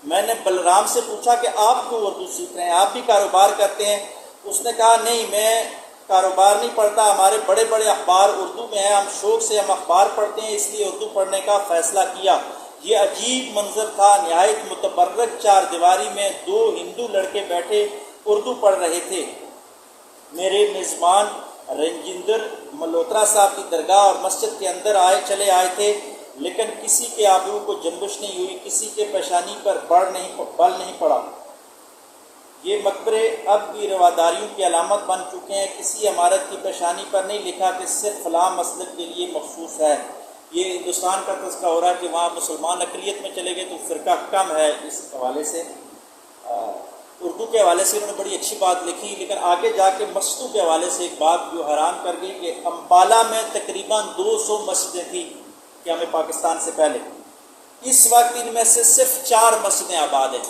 میں نے بلرام سے پوچھا کہ آپ کیوں اردو سیکھ رہے ہیں، آپ بھی کاروبار کرتے ہیں؟ اس نے کہا نہیں میں کاروبار نہیں پڑھتا، ہمارے بڑے بڑے اخبار اردو میں ہیں، ہم شوق سے ہم اخبار پڑھتے ہیں، اس لیے اردو پڑھنے کا فیصلہ کیا۔ یہ عجیب منظر تھا، نہایت متبرک 4 دیواری میں 2 ہندو لڑکے بیٹھے اردو پڑھ رہے تھے۔ میرے میزبان رنجندر ملہوترا صاحب کی درگاہ اور مسجد کے اندر چلے آئے تھے، لیکن کسی کے آبرو کو جنبش نہیں ہوئی، کسی کے پیشانی پر بل نہیں پڑا۔ یہ مقبرے اب بھی رواداریوں کی علامت بن چکے ہیں، کسی عمارت کی پیشانی پر نہیں لکھا کہ صرف فلاں مسلک کے لیے مخصوص ہے۔ یہ ہندوستان کا تذکرہ ہو رہا ہے کہ وہاں مسلمان اقلیت میں چلے گئے تو فرقہ کم ہے۔ اس حوالے سے اردو کے حوالے سے انہوں نے بڑی اچھی بات لکھی، لیکن آگے جا کے مسجدوں کے حوالے سے ایک بات جو حیران کر گئی کہ امبالہ میں تقریباً 200 مسجدیں تھیں قیام پاکستان سے پہلے، اس وقت ان میں سے صرف 4 مسجدیں آباد ہیں،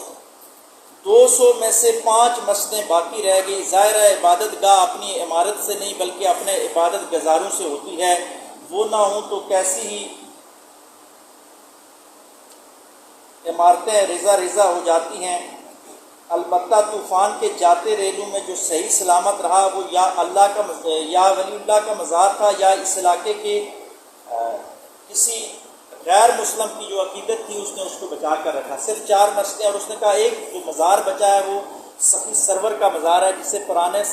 200 میں سے 5 مسجدیں باقی رہ گئی۔ ظاہر ہے عبادت گاہ اپنی عمارت سے نہیں بلکہ اپنے عبادت گزاروں سے ہوتی ہے، وہ نہ ہوں تو کیسی ہی عمارتیں ریزہ ہو جاتی ہیں۔ البتہ طوفان کے جاتے ریلوں میں جو صحیح سلامت رہا وہ یا ولی اللہ کا مزار تھا یا اس علاقے کے کسی غیر مسلم کی جو عقیدت تھی اس نے اس کو بچا کر رکھا۔ صرف 4 مسجدیں، اور اس نے کہا ایک جو مزار بچا ہے وہ سخی سرور کا مزار ہے جسے پرانے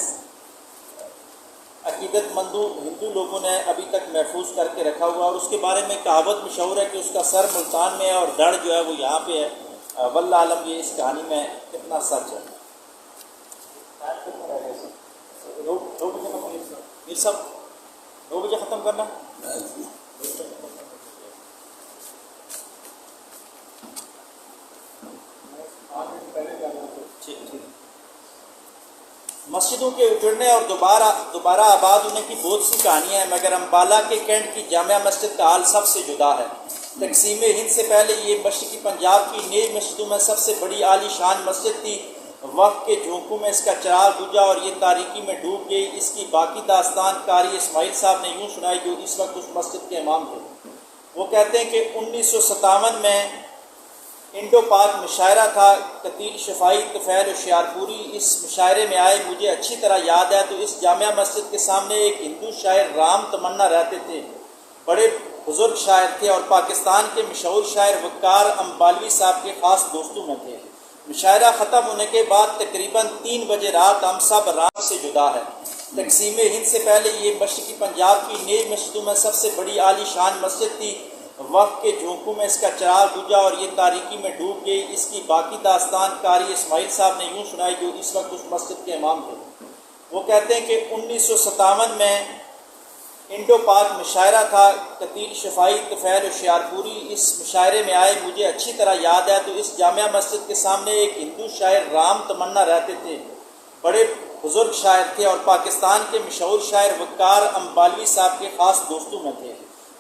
عقیدت مندوں ہندو لوگوں نے ابھی تک محفوظ کر کے رکھا ہوا، اور اس کے بارے میں کہاوت مشہور ہے کہ اس کا سر ملتان میں ہے اور دڑ جو ہے وہ یہاں پہ ہے۔ واللہ عالم یہ اس کہانی میں کتنا سچ ہے۔ میر صاحب 2 بجے ختم کرنا۔ مسجدوں کے اجڑنے اور دوبارہ آباد ہونے کی بہت سی کہانیاں ہیں، مگر امبالہ کے کینٹ کی جامع مسجد کا حال سب سے جدا ہے۔ تقسیم ہند سے پہلے یہ مشرقی پنجاب کی نئی مسجدوں میں سب سے بڑی عالی شان مسجد تھی۔ وقت کے جھونکوں میں اس کا چراغ بجھا اور یہ تاریکی میں ڈوب گئی۔ اس کی باقی داستان قاری اسماعیل صاحب نے یوں سنائی جو اس وقت اس مسجد کے امام تھے۔ وہ کہتے ہیں کہ 1957 میں انڈو پاک مشاعرہ تھا، قتیل شفائی طفیل ہوشیارپوری اس مشاعرے میں آئے، مجھے اچھی طرح یاد ہے۔ تو اس جامع مسجد کے سامنے ایک ہندو شاعر رام تمنا رہتے تھے، بڑے بزرگ شاعر تھے اور پاکستان کے مشہور شاعر وقار امبالوی صاحب کے خاص دوستوں میں تھے۔ مشاعرہ ختم ہونے کے بعد تقریباً 3 بجے رات ہم سب رام سے جدا ہے۔ تقسیم ہند سے پہلے یہ مشرقی پنجاب کی نئی مسجدوں میں سب سے بڑی عالی شان مسجد تھی۔ وقت کے جھونکوں میں اس کا چراغ بجھا اور یہ تاریکی میں ڈوب گئی۔ اس کی باقی داستان قاری اسماعیل صاحب نے یوں سنائی جو اس وقت اس مسجد کے امام تھے۔ وہ کہتے ہیں کہ 1957 میں انڈو پاک مشاعرہ تھا، قتیل شفائی طفیل ہوشیارپوری اس مشاعرے میں آئے، مجھے اچھی طرح یاد ہے۔ تو اس جامع مسجد کے سامنے ایک ہندو شاعر رام تمنا رہتے تھے، بڑے بزرگ شاعر تھے اور پاکستان کے مشہور شاعر وقار امبالوی صاحب کے خاص دوستوں میں تھے۔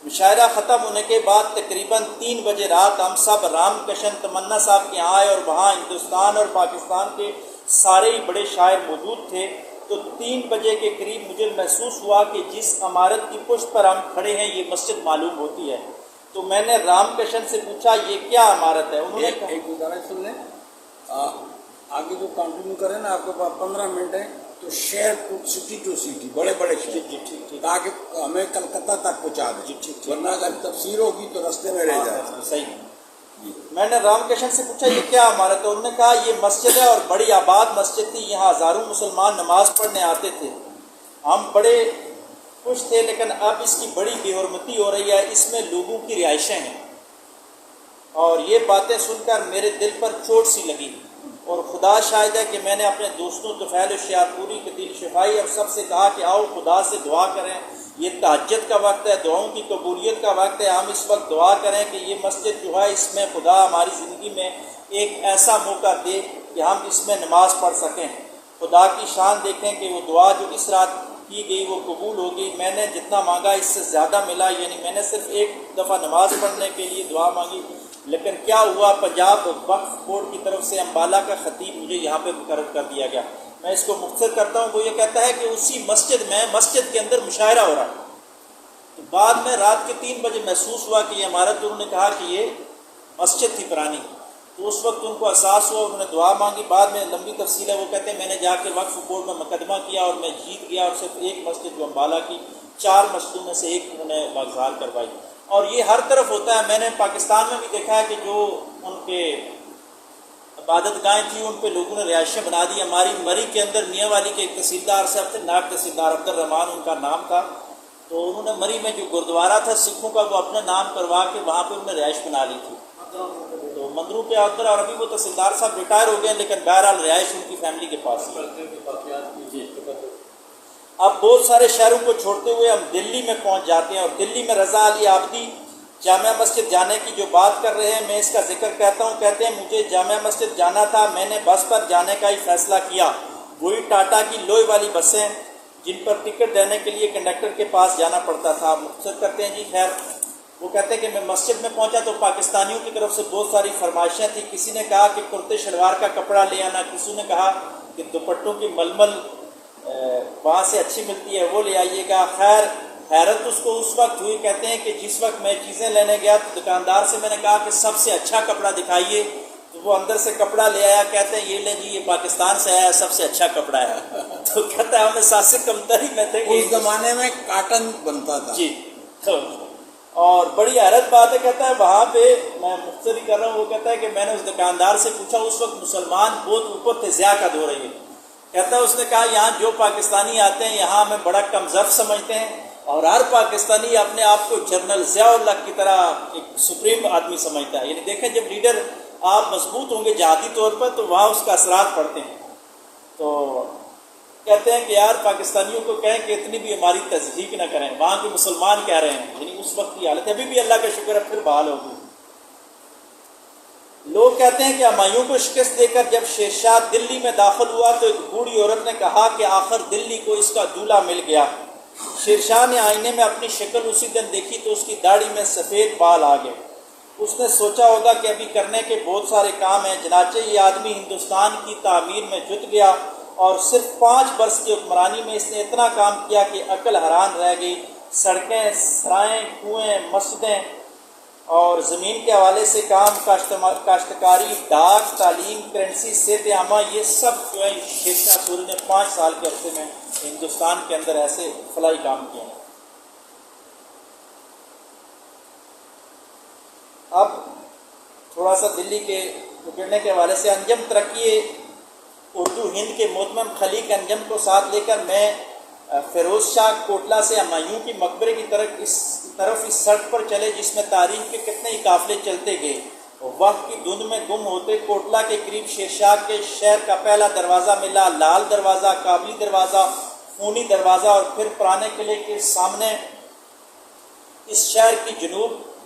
مشاعرہ ختم ہونے کے بعد تقریباً 3 بجے رات ہم سب رام کشن تمنا صاحب کے یہاں آئے اور وہاں ہندوستان اور پاکستان کے سارے ہی بڑے شاعر موجود تھے. تو 3 بجے کے قریب مجھے محسوس ہوا کہ جس عمارت کی پشت پر ہم کھڑے ہیں یہ مسجد معلوم ہوتی ہے. تو میں نے رام کشن سے پوچھا یہ کیا عمارت ہے؟ انہوں نے ایک گزارش سن لیں، آگے جو کنٹینیو کریں نا، آپ کے پاس 15 منٹ ہے، تو شہر سٹی ٹو سٹی، بڑے بڑے شہر، جی ٹھیک تاکہ ہمیں کلکتہ تک پہنچا دیں. ٹھیک ورنہ اگر تفسیر ہوگی تو رستے میں رہ جائے. صحیح. میں نے رام کشن سے پوچھا یہ کیا عمارت ہے؟ انہوں نے کہا یہ مسجد ہے اور بڑی آباد مسجد تھی، یہاں ہزاروں مسلمان نماز پڑھنے آتے تھے. ہم بڑے خوش تھے، لیکن اب اس کی بڑی بے حرمتی ہو رہی ہے، اس میں لوگوں کی رہائشیں ہیں. اور یہ باتیں سن کر میرے دل پر چوٹ سی لگی، اور خدا شاہد ہے کہ میں نے اپنے دوستوں طفیل الشیاطوری، قتیل شفائی اور سب سے کہا کہ آؤ خدا سے دعا کریں. یہ تہجد کا وقت ہے، دعاؤں کی قبولیت کا وقت ہے. ہم اس وقت دعا کریں کہ یہ مسجد جو ہے اس میں خدا ہماری زندگی میں ایک ایسا موقع دے کہ ہم اس میں نماز پڑھ سکیں. خدا کی شان دیکھیں کہ وہ دعا جو اس رات کی گئی وہ قبول ہو گئی. میں نے جتنا مانگا اس سے زیادہ ملا، یعنی میں نے صرف ایک دفعہ نماز پڑھنے کے لیے دعا مانگی، لیکن کیا ہوا، پنجاب وقف بورڈ کی طرف سے امبالہ کا خطیب مجھے یہاں پہ مقرر کر دیا گیا. میں اس کو مختصر کرتا ہوں. وہ یہ کہتا ہے کہ اسی مسجد کے اندر مشاعرہ ہو رہا ہے. تو بعد میں رات کے 3 بجے محسوس ہوا کہ یہ عمارت، انہوں نے کہا کہ یہ مسجد تھی پرانی. تو اس وقت ان کو احساس ہوا، انہوں نے دعا مانگی. بعد میں لمبی تفصیل ہے، وہ کہتے ہیں میں نے جا کے وقف بورڈ میں مقدمہ کیا اور میں جیت گیا، اور صرف ایک مسجد جو امبالہ کی 4 مسجدوں میں سے ایک انہوں نے باغزال کروائی. اور یہ ہر طرف ہوتا ہے. میں نے پاکستان میں بھی دیکھا ہے کہ جو ان کے عبادت گاہیں تھیں ان پہ لوگوں نے رہائشیں بنا دی. ہماری مری کے اندر میاں والی کے ایک تحصیلدار صاحب تھے، نائب تحصیلدار عبد الرحمان ان کا نام تھا. تو انہوں نے مری میں جو گردوارہ تھا سکھوں کا، وہ اپنا نام کروا کے وہاں پہ انہوں نے رہائش بنا لی تھی. تو مندروں کے اندر، اور ابھی وہ تحصیلدار صاحب ریٹائر ہو گئے، لیکن بہرحال رہائش ان کی فیملی کے پاس ہے. اب بہت سارے شہروں کو چھوڑتے ہوئے ہم دلی میں پہنچ جاتے ہیں، اور دلی میں رضا علی عابدی جامعہ مسجد جانے کی جو بات کر رہے ہیں، میں اس کا ذکر کہتا ہوں. کہتے ہیں مجھے جامعہ مسجد جانا تھا، میں نے بس پر جانے کا ہی فیصلہ کیا. وہی ٹاٹا کی لوہے والی بسیں جن پر ٹکٹ دینے کے لیے کنڈکٹر کے پاس جانا پڑتا تھا. مختصر کرتے ہیں جی. خیر، وہ کہتے ہیں کہ میں مسجد میں پہنچا تو پاکستانیوں کی طرف سے بہت ساری فرمائشیں تھیں. کسی نے کہا کہ کرتے شلوار کا کپڑا لے آنا، کسی نے کہا کہ دوپٹوں کی ململ وہاں سے اچھی ملتی ہے وہ لے آئیے گا. خیر، حیرت اس کو اس وقت ہوئی. کہتے ہیں کہ جس وقت میں چیزیں لینے گیا تو دکاندار سے میں نے کہا کہ سب سے اچھا کپڑا دکھائیے. تو وہ اندر سے کپڑا لے آیا. کہتے ہیں یہ لے جی، یہ پاکستان سے آیا، سب سے اچھا کپڑا ہے. تو کہتا ہے ہمیں ساتھ سے کمتری میں تھے. اس زمانے میں کاٹن بنتا تھا. جی. اور بڑی حیرت بات ہے. کہتا ہے وہاں پہ، میں مختصری کر رہا ہوں، وہ کہتا ہے کہ میں نے اس دکاندار سے پوچھا، اس وقت مسلمان بہت اوپر تھے، ضیاء کا دور ہے یہ. کہتا ہے اس نے کہا یہاں جو پاکستانی آتے ہیں یہاں ہمیں بڑا کم ظرف سمجھتے ہیں، اور ہر پاکستانی اپنے آپ کو جنرل ضیاء اللہ کی طرح ایک سپریم آدمی سمجھتا ہے. یعنی دیکھیں جب لیڈر آپ مضبوط ہوں گے جہادی طور پر تو وہاں اس کا اثرات پڑتے ہیں. تو کہتے ہیں کہ یار پاکستانیوں کو کہیں کہ اتنی بھی ہماری تصدیق نہ کریں، وہاں کے مسلمان کہہ رہے ہیں. یعنی اس وقت کی حالت ہے. ابھی بھی اللہ کا شکر ہے پھر بحال ہوگی. لوگ کہتے ہیں کہ ہمایوں کو شکست دے کر جب شیر شاہ دلی میں داخل ہوا تو ایک بوڑھی عورت نے کہا کہ آخر دلی کو اس کا دولہا مل گیا. شیر شاہ نے آئینے میں اپنی شکل اسی دن دیکھی تو اس کی داڑھی میں سفید بال آ گئے. اس نے سوچا ہوگا کہ ابھی کرنے کے بہت سارے کام ہیں. چنانچہ یہ آدمی ہندوستان کی تعمیر میں جت گیا، اور صرف 5 برس کی حکمرانی میں اس نے اتنا کام کیا کہ عقل حیران رہ گئی. سڑکیں، سرائیں، کنویں، مسجدیں اور زمین کے حوالے سے کام، کاشتکاری، ڈاک، تعلیم، کرنسی، صحت عامہ، یہ سب جو ہے شیر شاہ سوری نے 5 سال کے عرصے میں ہندوستان کے اندر ایسے فلاحی کام کیے ہیں. اب تھوڑا سا دلی کے بگڑنے کے حوالے سے انجم ترقی اردو ہند کے محتمم خلیق انجم کو ساتھ لے کر میں فیروز شاہ کوٹلہ سے ہمایوں کی مقبرے کی طرف اس سڑک پر چلے جس میں تاریخ کے کتنے ہی قافلے چلتے گئے. وقت کی دھند میں گم ہوتے کوٹلہ کے قریب شیر شاہ کے شہر کا پہلا دروازہ ملا. لال دروازہ، کابلی دروازہ، خونی دروازہ، اور پھر پرانے قلعے کے سامنے اس شہر کی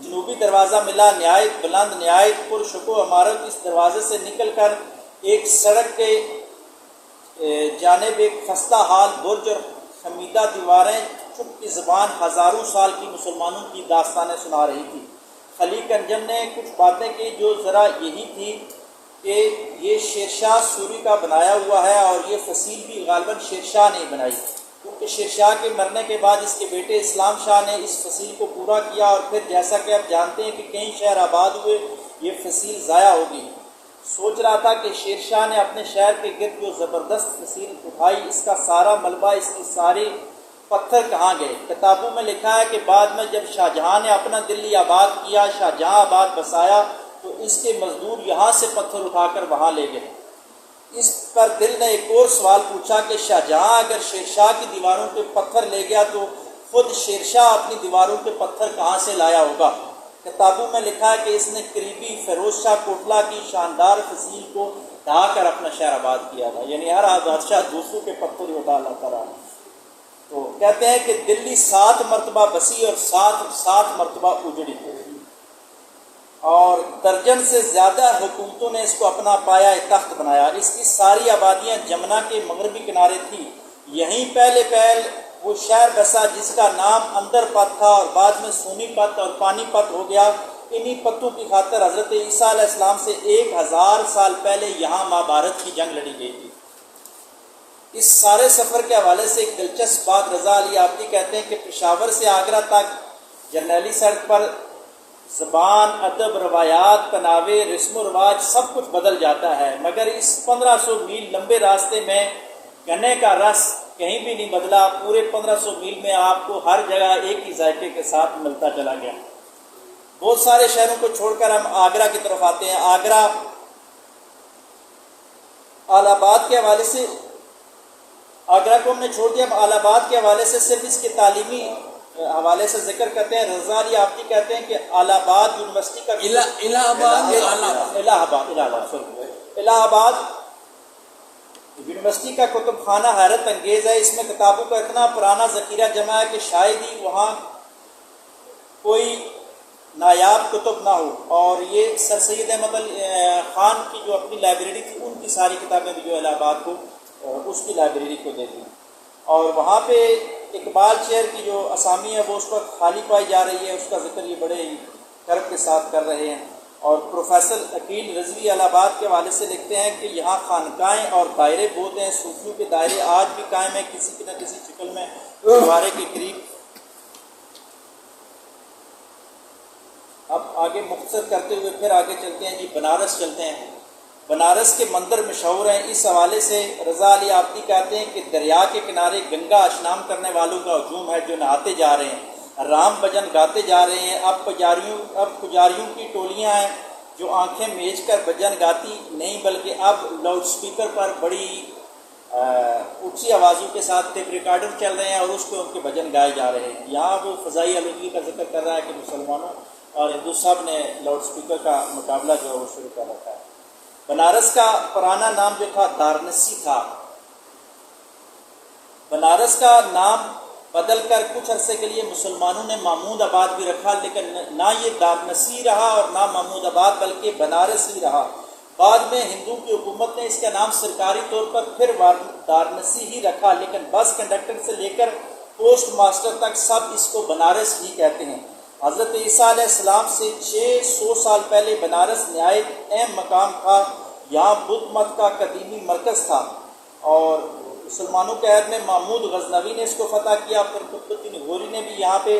جنوبی دروازہ ملا. نہایت بلند، نہایت پرشکوہ عمارت. اس دروازے سے نکل کر ایک سڑک کے جانب ایک خستہ حال برج اور خمیدہ دیواریں، چھپ کی زبان ہزاروں سال کی مسلمانوں کی داستانیں سنا رہی تھی۔ خلیق انجم نے کچھ باتیں کی جو ذرا یہی تھی کہ یہ شیرشاہ سوری کا بنایا ہوا ہے، اور یہ فصیل بھی غالباً شیرشاہ نے بنائی، کیونکہ شیرشاہ کے مرنے کے بعد اس کے بیٹے اسلام شاہ نے اس فصیل کو پورا کیا، اور پھر جیسا کہ آپ جانتے ہیں کہ کئی شہر آباد ہوئے، یہ فصیل ضائع ہو گئی۔ سوچ رہا تھا کہ شیرشاہ نے اپنے شہر کے گرد جو زبردست فصیل اٹھائی، اس کا سارا ملبہ، اس کی ساری پتھر کہاں گئے؟ کتابوں میں لکھا ہے کہ بعد میں جب شاہ جہاں نے اپنا دلی آباد کیا، شاہ جہاں آباد بسایا، تو اس کے مزدور یہاں سے پتھر اٹھا کر وہاں لے گئے۔ اس پر دل نے ایک اور سوال پوچھا کہ شاہ جہاں اگر شیرشاہ کی دیواروں کے پتھر لے گیا تو خود شیرشاہ اپنی دیواروں کے پتھر کہاں سے لایا ہوگا؟ کتابوں میں لکھا ہے کہ اس نے قریبی فیروز شاہ کوٹلا کی شاندار فصیل کو ڈھا کر اپنا شہر آباد کیا تھا، یعنی ہر بادشاہ دوسروں کے پتھر ہی اٹھا لاتا رہا۔ تو کہتے ہیں کہ دلی 7 مرتبہ بسی اور 7 مرتبہ اجڑی، اور درجن سے زیادہ حکومتوں نے اس کو اپنا پایا تخت بنایا۔ اس کی ساری آبادیاں جمنا کے مغربی کنارے تھی۔ یہیں پہلے وہ شہر بسا جس کا نام اندر پت تھا، اور بعد میں سونی پت اور پانی پت ہو گیا۔ انہی پتوں کی خاطر حضرت عیسیٰ علیہ السلام سے 1000 سال پہلے یہاں مہابھارت کی جنگ لڑی گئی تھی۔ اس سارے سفر کے حوالے سے ایک دلچسپ بات رضا علی آبدی کہتے ہیں کہ پشاور سے آگرہ تک جرنیلی سڑک پر زبان، ادب، روایات، پہناوے، رسم و رواج سب کچھ بدل جاتا ہے، مگر اس 1500 میل لمبے راستے میں گنے کا رس کہیں بھی نہیں بدلا۔ پورے 1500 میل میں آپ کو ہر جگہ ایک ہی ذائقے کے ساتھ ملتا چلا گیا۔ بہت سارے شہروں کو چھوڑ کر ہم آگرہ کی طرف آتے ہیں۔ آگرہ الہ آباد کے حوالے سے، آگرہ کو ہم نے چھوڑ دیا، ہم الہ آباد کے حوالے سے صرف اس کے تعلیمی حوالے سے ذکر کرتے ہیں۔ رضا علی آبدی کہتے ہیں کہ الہ آباد یونیورسٹی کا الہ آباد یونیورسٹی کا کتب خانہ حیرت انگیز ہے۔ اس میں کتابوں کا اتنا پرانا ذخیرہ جمع ہے کہ شاید ہی وہاں کوئی نایاب کتب نہ ہو، اور یہ سر سید احمد خان کی جو اپنی لائبریری تھی، ان کی ساری کتابیں بھی جو الہ آباد کو اس کی لائبریری کو دے دی، اور وہاں پہ اقبال شہر کی جو اسامی ہے وہ اس وقت خالی پائی جا رہی ہے، اس کا ذکر یہ بڑے ہی کرب کے ساتھ کر رہے ہیں۔ اور پروفیسر عقیل رضوی الہ آباد کے حوالے سے لکھتے ہیں کہ یہاں خانقاہیں اور دائرے بہت ہیں، صوفیوں کے دائرے آج بھی قائم ہیں کسی نہ کسی شکل میں گہوارے کے قریب۔ اب آگے مختصر کرتے ہوئے پھر آگے چلتے ہیں، بنارس چلتے ہیں۔ بنارس کے مندر مشہور ہیں، اس حوالے سے رضا علی آبدی کہتے ہیں کہ دریا کے کنارے گنگا اشنان کرنے والوں کا ہجوم ہے جو نہاتے جا رہے ہیں، رام بھجن گاتے جا رہے ہیں۔ اب پجاریوں کی ٹولیاں ہیں جو آنکھیں میچ کر بھجن گاتی نہیں، بلکہ اب لاؤڈ سپیکر پر بڑی اونچی آوازوں کے ساتھ ٹیپ ریکارڈر چل رہے ہیں، اور اس پہ ان کے بھجن گائے جا رہے ہیں۔ یہاں وہ فضائی آلودگی کا ذکر کر رہا ہے کہ مسلمانوں اور ہندو سب نے لاؤڈ سپیکر کا مقابلہ جو ہے وہ شروع کر رکھا ہے۔ بنارس کا پرانا نام جو تھا دارنسی تھا۔ بنارس کا نام بدل کر کچھ عرصے کے لیے مسلمانوں نے محمود آباد بھی رکھا، لیکن نہ یہ دارنسی رہا اور نہ محمود آباد، بلکہ بنارس ہی رہا۔ بعد میں ہندو کی حکومت نے اس کا نام سرکاری طور پر پھر دارنسی ہی رکھا، لیکن بس کنڈکٹر سے لے کر پوسٹ ماسٹر تک سب اس کو بنارس ہی کہتے ہیں۔ حضرت عیسیٰ علیہ السلام سے 600 سال پہلے بنارس نہایت اہم مقام تھا، یہاں بدھ مت کا قدیمی مرکز تھا، اور مسلمانوں کے عہد میں محمود غزنوی نے اس کو فتح کیا، پھر قطب الدین غوری نے بھی یہاں پہ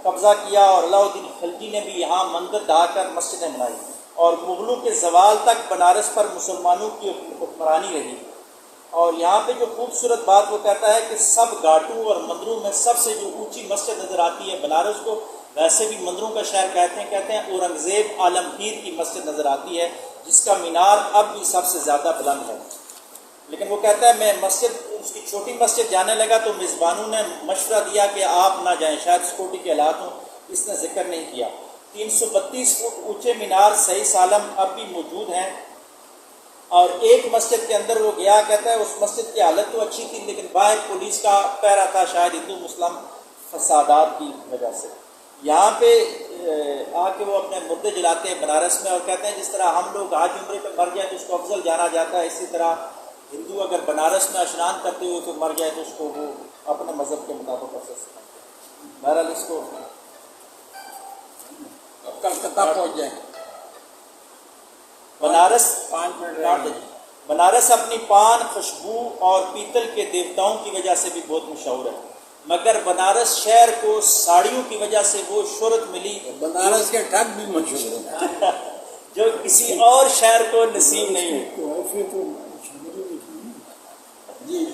قبضہ کیا، اور علاء الدین خلجی نے بھی یہاں مندر ڈھا کر مسجدیں بنائی، اور مغلوں کے زوال تک بنارس پر مسلمانوں کی حکمرانی رہی۔ اور یہاں پہ جو خوبصورت بات وہ کہتا ہے کہ سب گھاٹوں اور مندروں میں سب سے جو اونچی مسجد نظر آتی ہے، بنارس کو ویسے بھی مندروں کا شہر کہتے ہیں اورنگزیب عالمگیر کی مسجد نظر آتی ہے، جس کا مینار اب بھی سب سے زیادہ بلند ہے۔ لیکن وہ کہتا ہے میں اس کی چھوٹی مسجد جانے لگا تو میزبانوں نے مشورہ دیا کہ آپ نہ جائیں، شاید سیکورٹی کے حالات ہوں، اس نے ذکر نہیں کیا۔ 332 فٹ اونچے مینار صحیح سالم اب بھی موجود ہیں، اور ایک مسجد کے اندر وہ گیا، کہتا ہے اس مسجد کی حالت تو اچھی تھی، لیکن باہر پولیس کا پہرا تھا، شاید ہندو مسلم فسادات کی وجہ سے۔ یہاں پہ آ کے وہ اپنے مردے جلاتے ہیں بنارس میں، اور کہتے ہیں جس طرح ہم لوگ حج عمرے پہ مر جائیں تو اس کو افضل جانا جاتا ہے، اسی طرح ہندو اگر بنارس میں اشنان کرتے ہوئے تو مر جائے تو اس کو وہ اپنے مذہب کے مطابق افسر سمجھتے ہیں. بہرحال اس کو کلکتہ پہنچ جائیں. بنارس 5 منٹ کاٹ دیں. بنارس اپنی پان، خوشبو اور پیتل کے دیوتاؤں کی وجہ سے بھی بہت مشہور ہے، مگر بنارس شہر کو ساڑیوں کی وجہ سے وہ شہرت ملی بنارس کے ٹھگ بھی مشہور ہے. جو کسی اور شہر کو نصیب نہیں ہوئی.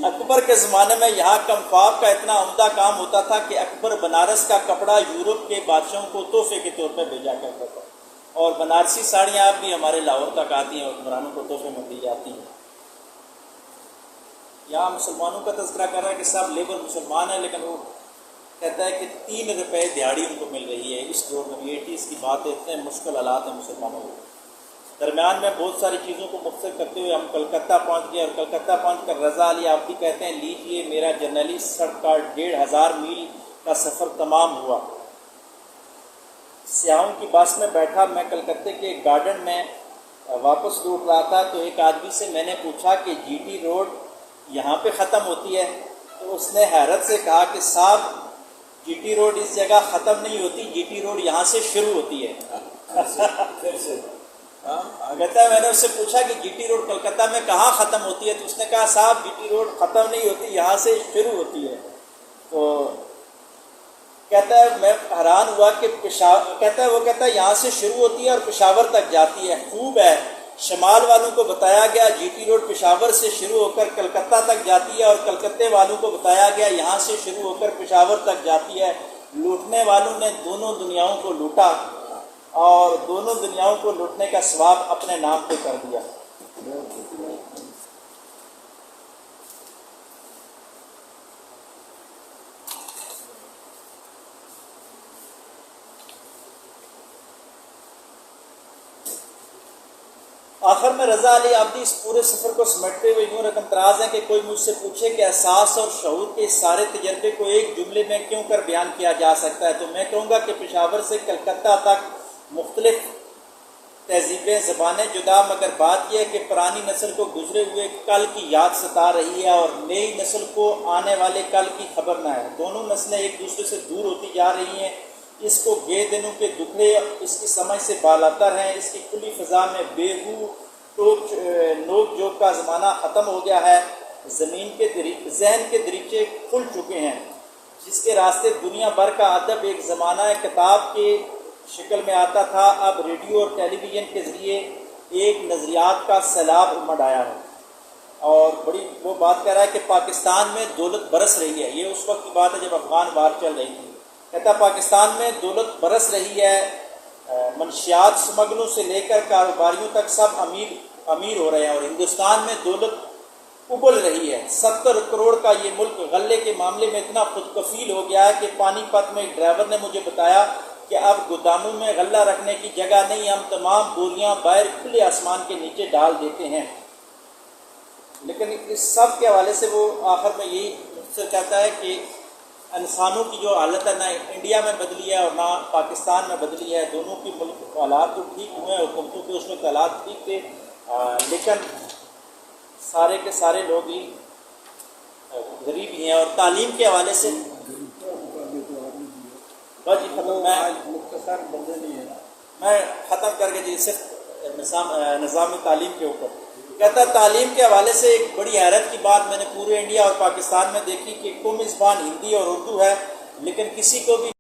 اکبر کے زمانے میں یہاں کنفاف کا اتنا عمدہ کام ہوتا تھا کہ اکبر بنارس کا کپڑا یورپ کے بادشاہوں کو تحفے کے طور پہ بھیجا کرتا تھا، اور بنارسی ساڑیاں اب بھی ہمارے لاہور تک آتی ہیں اور حکمرانوں کو تحفے میں دی جاتی ہیں. یہاں مسلمانوں کا تذکرہ کر رہا ہے کہ سب لیبر مسلمان ہیں، لیکن وہ کہتا ہے کہ 3 روپے دیہاڑی ان کو مل رہی ہے اس دور میں. 80s کی بات ہے، اتنے مشکل حالات ہیں مسلمانوں کو. درمیان میں بہت ساری چیزوں کو مختصر کرتے ہوئے ہم کلکتہ پہنچ گئے، اور کلکتہ پہنچ کر رضا علی آبدی کہتے ہیں لیجئے میرا جرنیلی سڑک کا 1500 میل کا سفر تمام ہوا. سیاحوں کی بس میں بیٹھا میں کلکتے کے گارڈن میں واپس لوٹ رہا تھا تو ایک آدمی سے میں نے پوچھا کہ جی ٹی روڈ یہاں پہ ختم ہوتی ہے؟ تو اس نے حیرت سے کہا کہ صاحب جی ٹی روڈ اس جگہ ختم نہیں ہوتی، جی ٹی روڈ یہاں سے شروع ہوتی ہے. کہتا ہے میں نے اس سے پوچھا کہ جی ٹی روڈ کلکتہ میں کہاں ختم ہوتی ہے؟ تو اس نے کہا صاحب جی ٹی روڈ ختم نہیں ہوتی، یہاں سے شروع ہوتی ہے. تو کہتا ہے میں حیران ہوا کہ کہتا ہے یہاں سے شروع ہوتی ہے اور پشاور تک جاتی ہے. خوب ہے، شمال والوں کو بتایا گیا جی ٹی روڈ پشاور سے شروع ہو کر کلکتہ تک جاتی ہے، اور کلکتے والوں کو بتایا گیا یہاں سے شروع ہو کر پشاور تک جاتی ہے. لوٹنے والوں نے دونوں دنیاؤں کو لوٹا اور دونوں دنیاؤں کو لوٹنے کا ثواب اپنے نام پہ کر دیا. آخر میں رضا علی آبدی اس پورے سفر کو سمیٹتے ہوئے یوں رقم تراز ہیں کہ کوئی مجھ سے پوچھے کہ احساس اور شعور کے اس سارے تجربے کو ایک جملے میں کیوں کر بیان کیا جا سکتا ہے، تو میں کہوں گا کہ پشاور سے کلکتہ تک مختلف تہذیبیں، زبانیں جدا، مگر بات یہ ہے کہ پرانی نسل کو گزرے ہوئے کل کی یاد ستا رہی ہے اور نئی نسل کو آنے والے کل کی خبر نہ ہے. دونوں نسلیں ایک دوسرے سے دور ہوتی جا رہی ہیں. اس کو گے دنوں کے دکھڑے اس کی سمجھ سے بالاتر ہیں. اس کی کھلی فضا میں بےہو نوک جوک کا زمانہ ختم ہو گیا ہے. ذہن کے دریچے کھل چکے ہیں. جس کے راستے دنیا بھر کا ادب ایک زمانہ کتاب کے شکل میں آتا تھا، اب ریڈیو اور ٹیلی ویژن کے ذریعے ایک نظریات کا سیلاب امڑ آیا ہے. اور بڑی وہ بات کہہ رہا ہے کہ پاکستان میں دولت برس رہی ہے. یہ اس وقت کی بات ہے جب افغان وار چل رہی تھی. کہتا پاکستان میں دولت برس رہی ہے، منشیات سمگلوں سے لے کر کاروباریوں تک سب امیر ہو رہے ہیں، اور ہندوستان میں دولت ابل رہی ہے. 70 کروڑ کا یہ ملک غلے کے معاملے میں اتنا خود کفیل ہو گیا ہے کہ پانی پت میں ایک ڈرائیور نے مجھے بتایا کہ اب گوداموں میں غلہ رکھنے کی جگہ نہیں، ہم تمام بوریاں باہر کھلے آسمان کے نیچے ڈال دیتے ہیں. لیکن اس سب کے حوالے سے وہ آخر میں یہی مجھ کہتا ہے کہ انسانوں کی جو حالت ہے نہ انڈیا میں بدلی ہے اور نہ پاکستان میں بدلی ہے. دونوں کی ملک حالات تو ٹھیک ہوئے ہیں، حکومتوں کے اس وقت حالات ٹھیک تھے، لیکن سارے کے سارے لوگ ہی غریب ہی ہیں. اور تعلیم کے حوالے سے بس جی ختم. میں ختم کر کے جی صرف نظام تعلیم کے اوپر کہتا تعلیم کے حوالے سے ایک بڑی حیرت کی بات میں نے پورے انڈیا اور پاکستان میں دیکھی کہ قومی زبان ہندی اور اردو ہے، لیکن کسی کو بھی